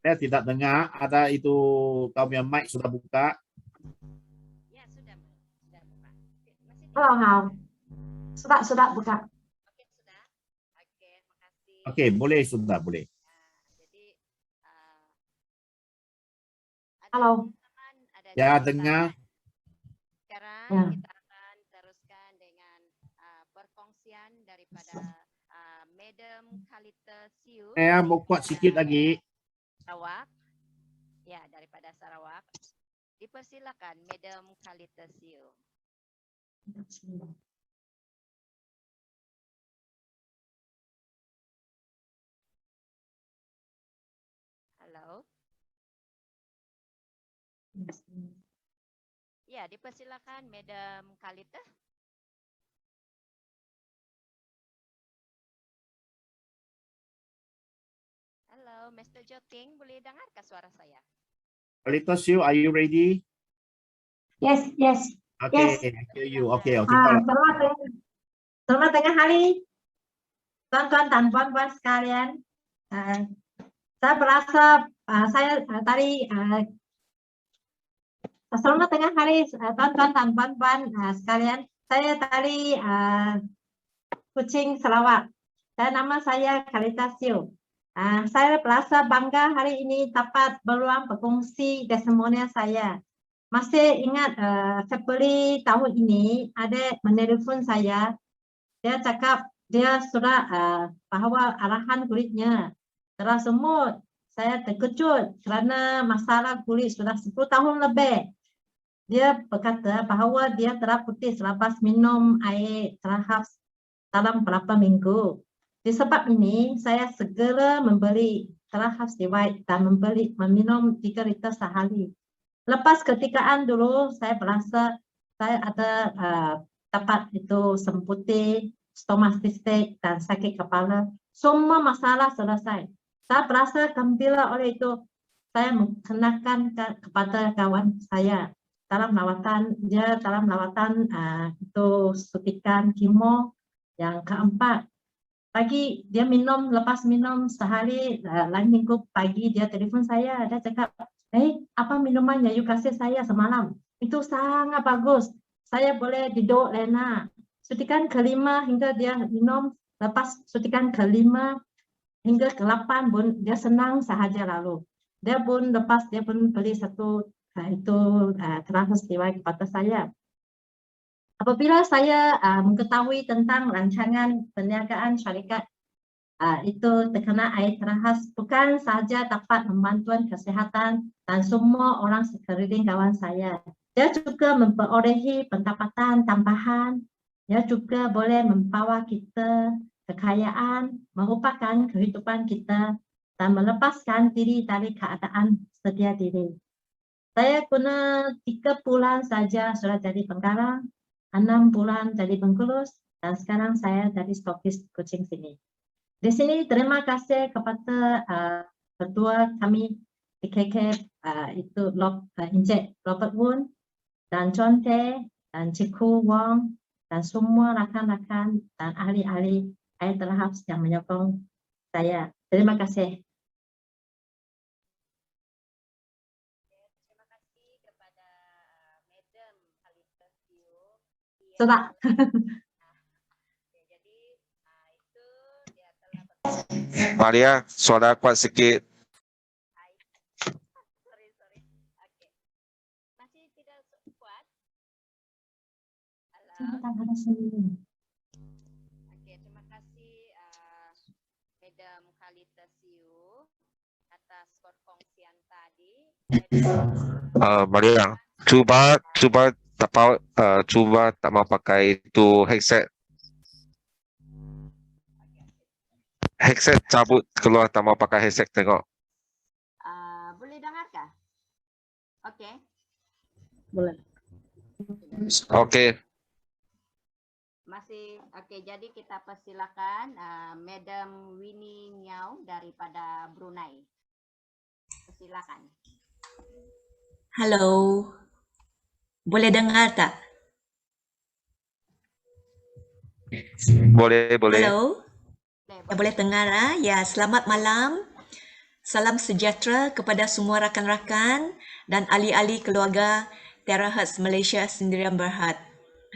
Saya tidak dengar, ada itu kau punya mic sudah buka. Ya, sudah buka. Halo, sudah buka. Oke, sudah. Oke, makasih. Oke, boleh sudah, boleh. Jadi Halo. Ya, dengar. Sekarang kita akan teruskan dengan perkongsian daripada Madam Khalita Siu. Saya mau kuat sikit lagi. Sarawak. Ya, daripada Sarawak. Dipersilakan Madam Khalita Siu. Halo. Ya, dipersilakan Madam Khalita. Halo, Mr. Joting, boleh dengarkah suara saya? Khalita Siu, are you ready? Yes. Okay, Yes. I hear you. Okay. Selamat tengah hari, tuan-tuan dan puan-puan sekalian. Saya berasa saya tadi selamat tengah hari, tuan-tuan dan puan-puan sekalian. Saya tadi Kuching, Sarawak. Dan nama saya Khalita Siu. Saya merasa bangga hari ini dapat berluang berkongsi testimonial saya. Masih ingat Februari tahun ini ada menelpon saya. Dia cakap dia sudah bahwa arahan kulitnya telah semut. Saya terkejut kerana masalah kulit sudah 10 tahun lebih. Dia berkata bahawa dia telah putih selepas minum air terakhir dalam beberapa minggu. Disebab ini, saya segera membeli terakhir White dan meminum 3 liter sehari. Lepas ketikaan dulu, saya merasa saya ada dapat itu semputih, stomatistik dan sakit kepala. Semua masalah selesai. Saya merasa gembira oleh itu. Saya mengenakan kepada kawan saya dalam lawatan itu suntikan kemo yang keempat. Pagi dia lepas minum sehari, lain minggu pagi dia telefon saya, dia cakap, apa minumannya you kasih saya semalam? Itu sangat bagus. Saya boleh duduk lena. Suntikan kelima hingga dia minum, lepas suntikan kelima hingga ke-8 pun dia senang sahaja lalu. Dia pun beli satu itu peristiwa kepada saya. Apabila saya mengetahui tentang rancangan perniagaan syarikat itu terkena air terahas, bukan sahaja dapat membantu kesehatan dan semua orang sekeliling kawan saya. Dia juga memperolehi pendapatan tambahan. Dia juga boleh membawa kita kekayaan, merupakan kehidupan kita dan melepaskan diri dari keadaan sedia diri. Saya guna 3 bulan saja sudah jadi penggarang, 6 bulan jadi pengurus, dan sekarang saya jadi stokis kucing sini. Di sini terima kasih kepada ketua kami PKK itu Encik Robert Woon dan John Tae dan Ciku Wong dan semua rakan-rakan dan ahli-ahli air terahas yang menyokong saya. Terima kasih. Terima kasih kepada Madam Khalita Sio. Sudah. Jadi itu dia telah Maria, suara kuat sikit. sorry. Oke. Masih tidak kuat? Halo. Oke, terima kasih Madam Khalita Sio atas perkongsian tadi. Maria, cuba tak mau pakai itu headset. Headset cabut keluar, tak mau pakai headset, tengok. Boleh dengar kah? Oke. Boleh. Okey. Masih oke, jadi kita persilakan Madam Winnie Miao daripada Brunei. Persilakan. Halo. Boleh dengar tak? Boleh. Halo. Boleh dengar ya, selamat malam. Salam sejahtera kepada semua rakan-rakan dan ahli-ahli keluarga Terahertz Malaysia Sendirian Berhad.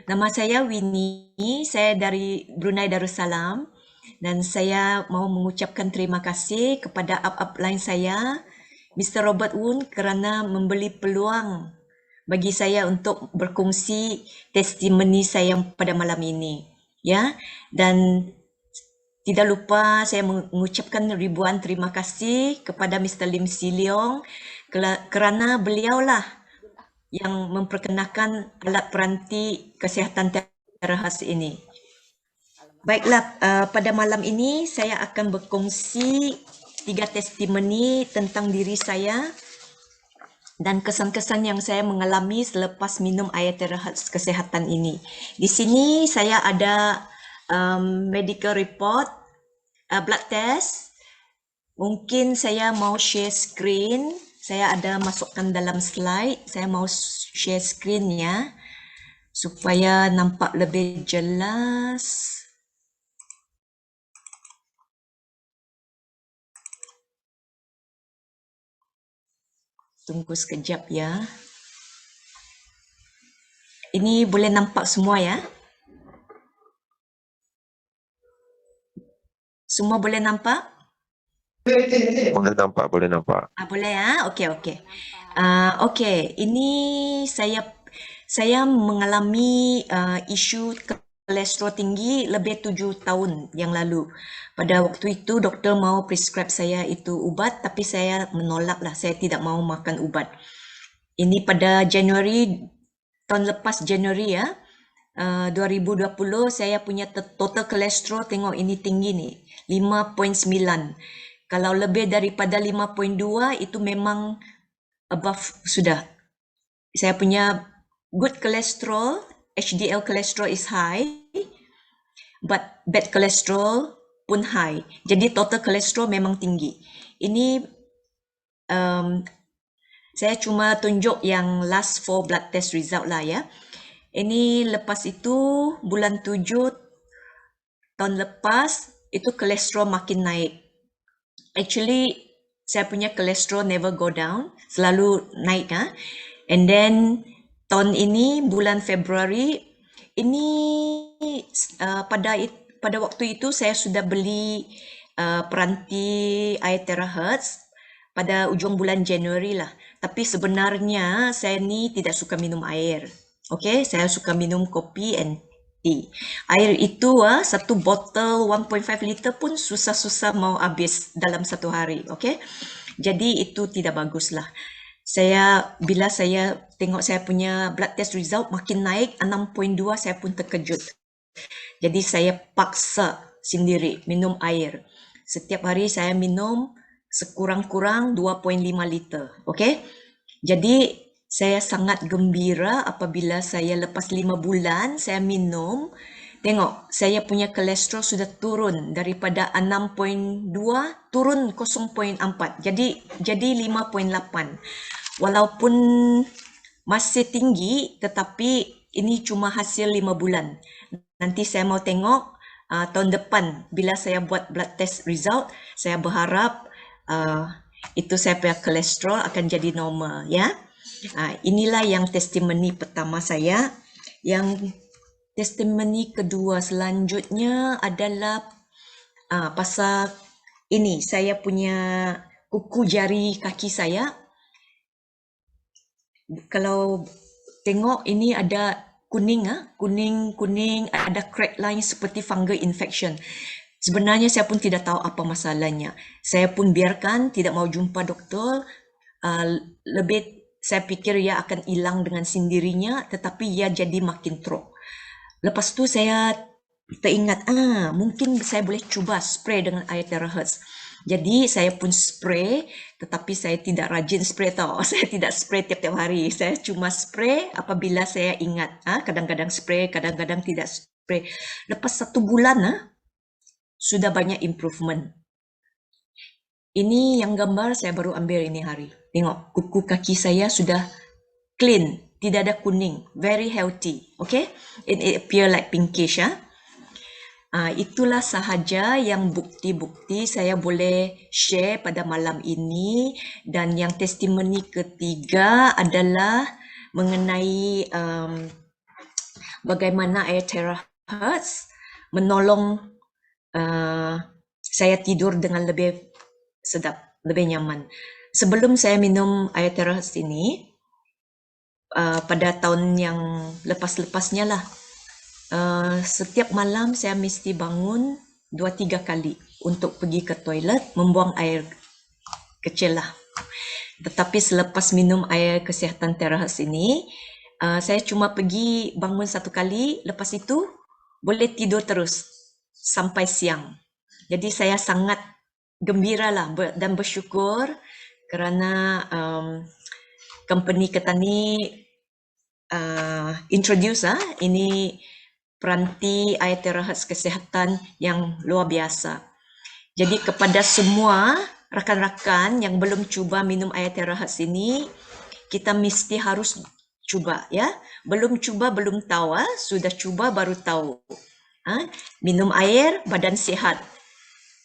Nama saya Winnie, saya dari Brunei Darussalam dan saya mau mengucapkan terima kasih kepada upline saya, Mr. Robert Woon, kerana memberi peluang bagi saya untuk berkongsi testimoni saya pada malam ini. Ya, dan tidak lupa saya mengucapkan ribuan terima kasih kepada Mr. Lim Si Leong kerana beliaulah yang memperkenalkan alat peranti kesihatan Terahertz ini. Baiklah, pada malam ini saya akan berkongsi 3 testimoni tentang diri saya dan kesan-kesan yang saya mengalami selepas minum air Terahertz kesihatan ini. Di sini saya ada medical report, blood test. Mungkin saya mau share screen. Saya ada masukkan dalam slide. Saya mau share screen ya, supaya nampak lebih jelas. Tunggu sekejap ya. Ini boleh nampak semua ya? Semua boleh nampak? Boleh nampak. Boleh ya? Okey. Okey, ini saya mengalami isu kolesterol tinggi lebih 7 tahun yang lalu. Pada waktu itu doktor mau prescribe saya itu ubat, tapi saya menolaklah, saya tidak mau makan ubat. Ini pada Januari tahun lepas Januari ya. 2020 saya punya total kolesterol, tengok ini tinggi ni, 5.9. Kalau lebih daripada 5.2 itu memang above sudah. Saya punya good cholesterol, HDL cholesterol is high, but bad cholesterol pun high. Jadi total kolesterol memang tinggi. Ini saya cuma tunjuk yang last 4 blood test result lah ya. Ini lepas itu bulan 7 tahun lepas itu kolesterol makin naik. Actually saya punya kolesterol never go down, selalu naik ha. And then tahun ini bulan Februari ini pada waktu itu saya sudah beli peranti air terahertz pada ujung bulan Januari lah. Tapi sebenarnya saya ni tidak suka minum air. Okay, saya suka minum kopi and tea. Air itu satu botol 1.5 liter pun susah-susah mau habis dalam satu hari. Okay, jadi itu tidak bagus lah. Bila saya tengok saya punya blood test result makin naik 6.2, saya pun terkejut. Jadi saya paksa sendiri minum air. Setiap hari saya minum sekurang-kurang 2.5 liter. Okay? Jadi saya sangat gembira apabila saya lepas 5 bulan saya minum. Tengok, saya punya kolesterol sudah turun daripada 6.2 turun 0.4. Jadi 5.8. Walaupun masih tinggi tetapi ini cuma hasil 5 bulan. Nanti saya mau tengok tahun depan bila saya buat blood test result, saya berharap itu saya punya kolesterol akan jadi normal ya. Inilah yang testimoni pertama saya. Yang testimoni kedua selanjutnya adalah pasal ini, saya punya kuku jari kaki saya. Kalau tengok ini ada kuning, kuning ada crack line seperti fungal infection. Sebenarnya saya pun tidak tahu apa masalahnya. Saya pun biarkan, tidak mau jumpa doktor. Lebih saya pikir ia akan hilang dengan sendirinya, tetapi ia jadi makin teruk. Lepas tu saya teringat, mungkin saya boleh cuba spray dengan air terahertz. Jadi saya pun spray, tetapi saya tidak rajin spray tau. Saya tidak spray tiap-tiap hari. Saya cuma spray apabila saya ingat. Kadang-kadang spray, kadang-kadang tidak spray. Lepas 1 bulan, sudah banyak improvement. Ini yang gambar saya baru ambil ini hari. Tengok, kuku kaki saya sudah clean. Tidak ada kuning. Very healthy. Okay? It appear like pinkish. Itulah sahaja yang bukti-bukti saya boleh share pada malam ini. Dan yang testimoni ketiga adalah mengenai bagaimana air terahertz menolong saya tidur dengan lebih sedap, lebih nyaman. Sebelum saya minum air terahertz ini, pada tahun yang lepas-lepasnya lah, setiap malam saya mesti bangun 2-3 kali untuk pergi ke toilet, membuang air kecil lah. Tetapi selepas minum air kesihatan terahertz ini, saya cuma pergi bangun 1 kali, lepas itu boleh tidur terus sampai siang. Jadi saya sangat gembira lah dan bersyukur kerana company kita ni introduce ini peranti air terahertz kesihatan yang luar biasa. Jadi kepada semua rakan-rakan yang belum cuba minum air terahertz ini, kita mesti harus cuba ya. Belum cuba belum tahu, sudah cuba baru tahu. Minum air, badan sihat.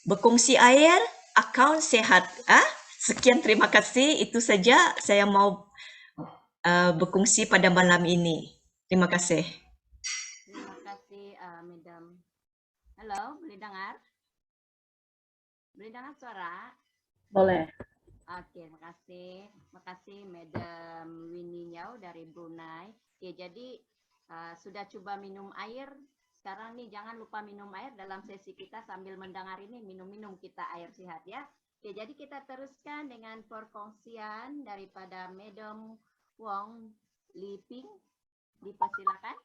Berkongsi air, akaun sihat. Sekian, terima kasih. Itu saja saya mau berkongsi pada malam ini. Terima kasih. Terima kasih, Madam. Halo, boleh dengar? Boleh dengar suara? Boleh. Oke, makasih. Makasih Madam Winnie Nyau dari Brunei. Jadi sudah coba minum air. Sekarang nih jangan lupa minum air dalam sesi kita sambil mendengar ini, minum-minum kita air sehat ya. Jadi kita teruskan dengan perkongsian daripada Madam Wong Liping. Dipersilakan.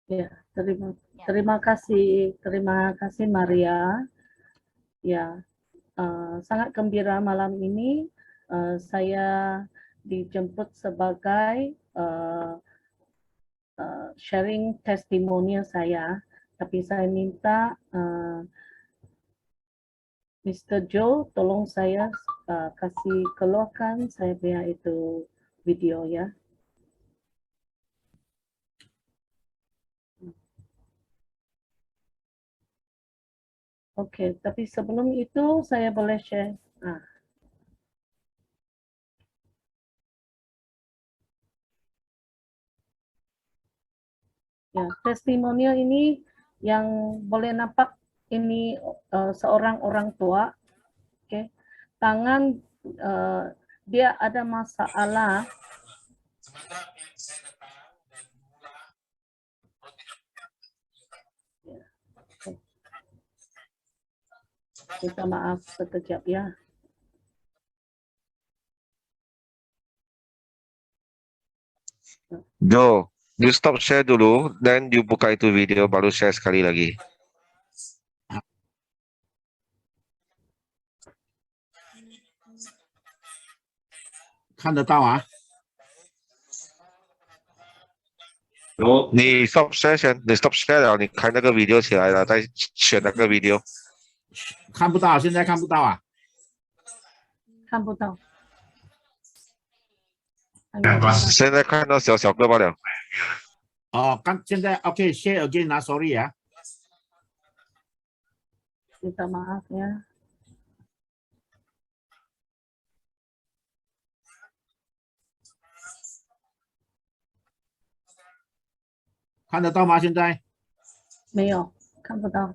Ya, terima kasih Maria. Ya, sangat gembira malam ini saya dijemput sebagai sharing testimonial saya Tapi saya minta Mr. Joe tolong saya kasih keluarkan saya punya itu video ya. Oke, tapi sebelum itu saya boleh share. Ya, testimonial ini yang boleh nampak ini seorang orang tua, okay. Tangan dia ada masalah. Ya, okay. Minta maaf sekejap ya. Jo, you stop share dulu, then you buka itu video, baru share sekali lagi. 看得到啊？ 你 stop share 先，你 stop share 了，你开那个 video 起来了，再选那个 video。看不到，现在看不到啊？看不到。现在看到小小个罢了。哦，现在 OK share again 啊 ，sorry 啊。 Minta maaf ya. 看得到吗？现在没有，看不到。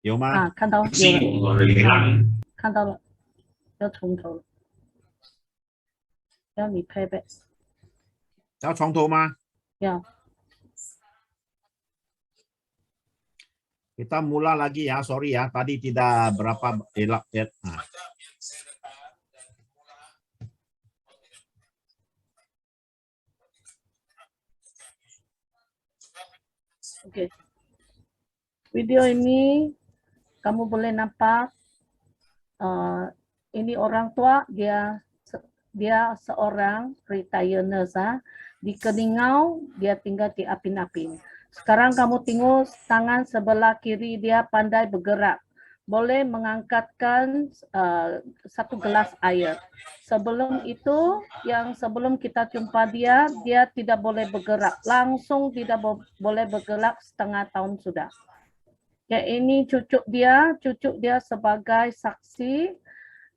有吗？看到有了，看到了，要从头了，要你配备。要从头吗？要。 Kita mula lagi ya, sorry ya, tadi tidak berapa elak ya. Oke. Video ini kamu boleh nampak ini orang tua dia seorang retired nurse di Keningau, dia tinggal di Apin-Apin. Sekarang kamu tengok tangan sebelah kiri dia pandai bergerak. Boleh mengangkatkan satu gelas air. Sebelum itu, sebelum kita jumpa dia tidak boleh bergerak. Langsung tidak boleh bergerak setengah tahun sudah. Ya, ini cucu dia sebagai saksi.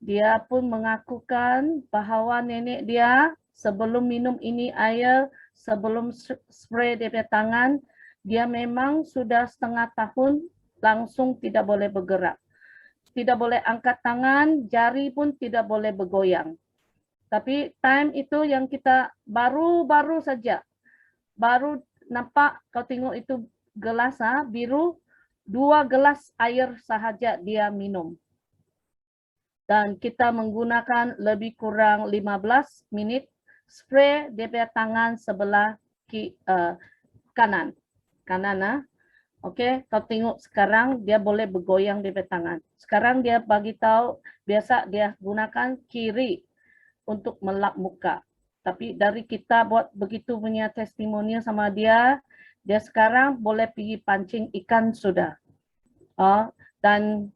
Dia pun mengakukan bahawa nenek dia sebelum minum ini air, sebelum spray dia punya tangan, dia memang sudah setengah tahun langsung tidak boleh bergerak. Tidak boleh angkat tangan, jari pun tidak boleh bergoyang. Tapi time itu yang kita baru saja, baru nampak kau tengok itu gelas biru, 2 gelas air sahaja dia minum. Dan kita menggunakan lebih kurang 15 minit spray dia punya tangan sebelah kanan. Okey, kau tengok sekarang dia boleh bergoyang dia punya tangan. Sekarang dia bagi tahu biasa dia gunakan kiri untuk melap muka. Tapi dari kita buat begitu punya testimoni sama dia, dia sekarang boleh pergi pancing ikan sudah. Dan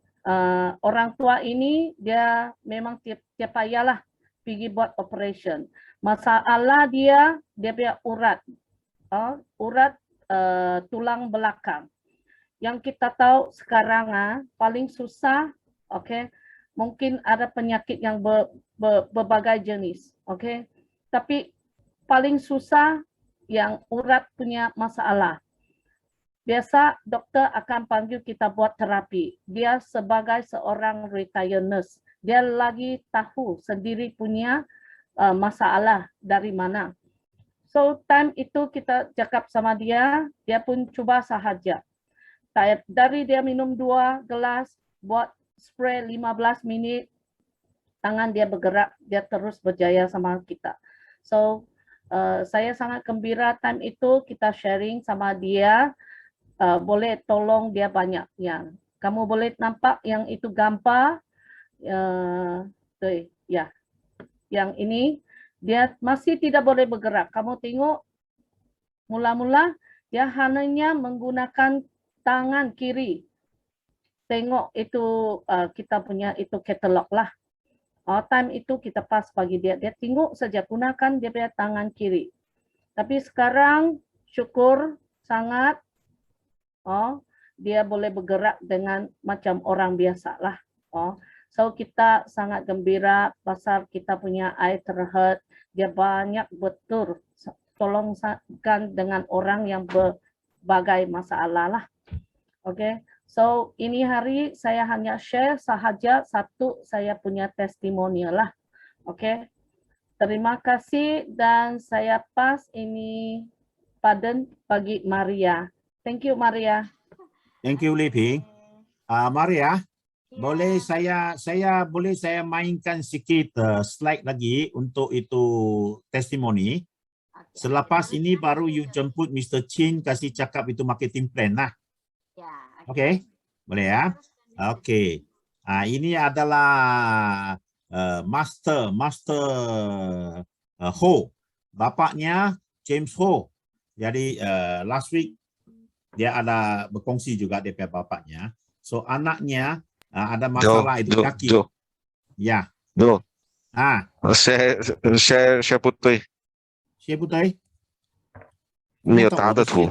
orang tua ini dia memang tiap payahlah pergi buat operation. Masalah dia punya urat tulang belakang. Yang kita tahu sekarang paling susah, okay, mungkin ada penyakit yang berbagai jenis, okay. Tapi paling susah yang urat punya masalah. Biasa doktor akan panggil kita buat terapi. Dia sebagai seorang retired nurse, dia lagi tahu sendiri punya masalah dari mana. So time itu kita cakap sama dia pun cuba sahaja. Dari dia minum 2 gelas, buat spray 15 minit, tangan dia bergerak, dia terus berjaya sama kita. So saya sangat gembira time itu kita sharing sama dia. Boleh tolong dia banyak yang kamu boleh nampak yang itu gambar ya, yang ini dia masih tidak boleh bergerak. Kamu tengok mula-mula dia hanya menggunakan tangan kiri. Tengok itu kita punya itu katalog lah. Time itu kita pas bagi dia. Dia tengok saja, gunakan dia punya tangan kiri. Tapi sekarang syukur sangat dia boleh bergerak dengan macam orang biasa lah. So kita sangat gembira pasal kita punya air terhad. Dia banyak betul tolongkan dengan orang yang berbagai masalah lah. Okay. So ini hari saya hanya share sahaja satu saya punya testimonial lah. Okay. Terima kasih dan saya pas ini padan bagi Maria. Thank you Maria. Thank you Liping. Maria, boleh saya mainkan sedikit slide lagi untuk itu testimoni. Selepas ini baru you jemput Mr. Chin kasih cakap itu marketing plan lah. Oke, boleh ya? Oke. Ini adalah Master Ho. Bapaknya James Ho. Jadi last week dia ada berkongsi juga dia bapaknya. So anaknya ada masalah itu kaki. Ya. share 不对。share 不对。没有大的图。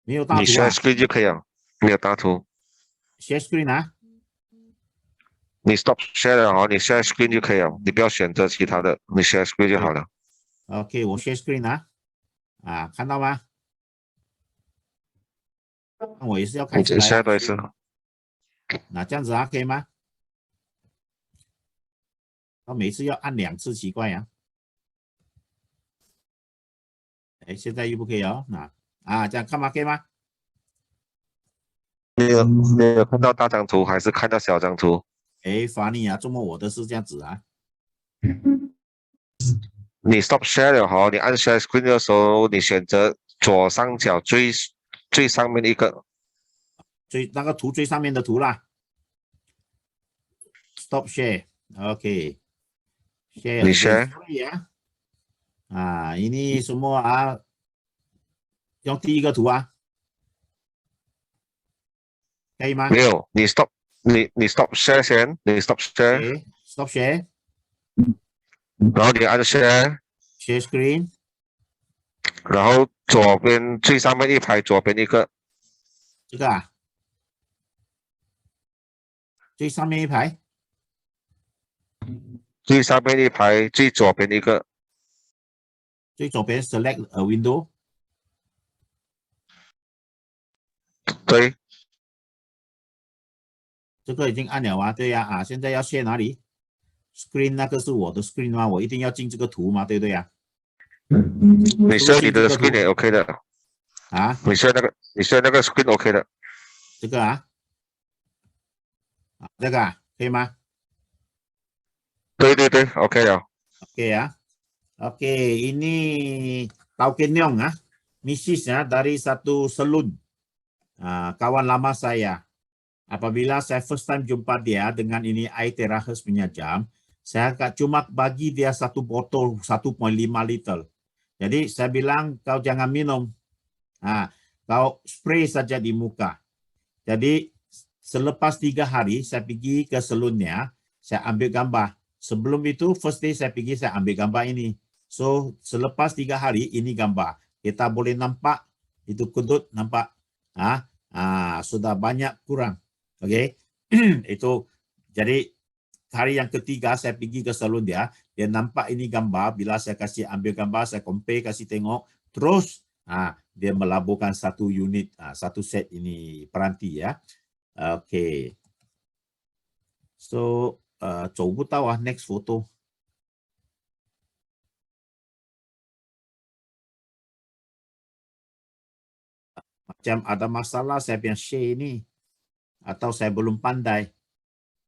没有大图啊。你 share screen 就可以了，没有大图。share screen 啊。你 stop share 了哦，你 share screen 就可以了，你不要选择其他的，你 share screen 就好了。OK， 我 share screen 啊，看到吗？我也是要开起来。share 多一次。那这样子可以吗？我每次要按2次，奇怪呀。哎，现在又不可以哦。这样看吗？可以吗？没有看到大张图，还是看到小张图？哎，罚你啊！周末我的是这样子啊。你 stop share 了哈，你按 share screen 的时候，你选择左上角最上面一个，那个图最上面的图啦。Stop share，OK。share。你 share。ini semua用第一个图啊，可以吗？没有，你 stop， 你 stop share 先，你 stop share。stop share。然后你按 share。share screen。然后左边最上面一排，左边一个。这个啊？最上面一排。最上面一排，最左边一个。最左边 select a window。对。这个已经按了啊，对呀现在要share哪里 ？screen 那个是我的 screen 吗？我一定要进这个图吗？对不对呀？你 share 你的 screen 也 OK 的。你 share 那个 screen OK 的。这个啊？这个可以吗？对 OK 了。OK ya。Oke, ini Tau Kenyong Mrs. dari satu salon. Kawan lama saya. Apabila saya first time jumpa dia dengan ini air terahas punya jam, saya cuma bagi dia satu botol 1,5 liter. Jadi saya bilang kau jangan minum. Kau spray saja di muka. Jadi selepas 3 hari saya pergi ke salonnya, saya ambil gambar. Sebelum itu first day saya pergi saya ambil gambar ini. So selepas 3 hari ini gambar. Kita boleh nampak itu kudut nampak sudah banyak kurang. Okey. Itu jadi hari yang ketiga saya pergi ke salon dia nampak ini gambar, bila saya kasih ambil gambar saya compare kasih tengok terus dia melaburkan satu unit satu set ini peranti ya. Okey. So 走不到next photo. Macam ada masalah saya punya share ini atau saya belum pandai.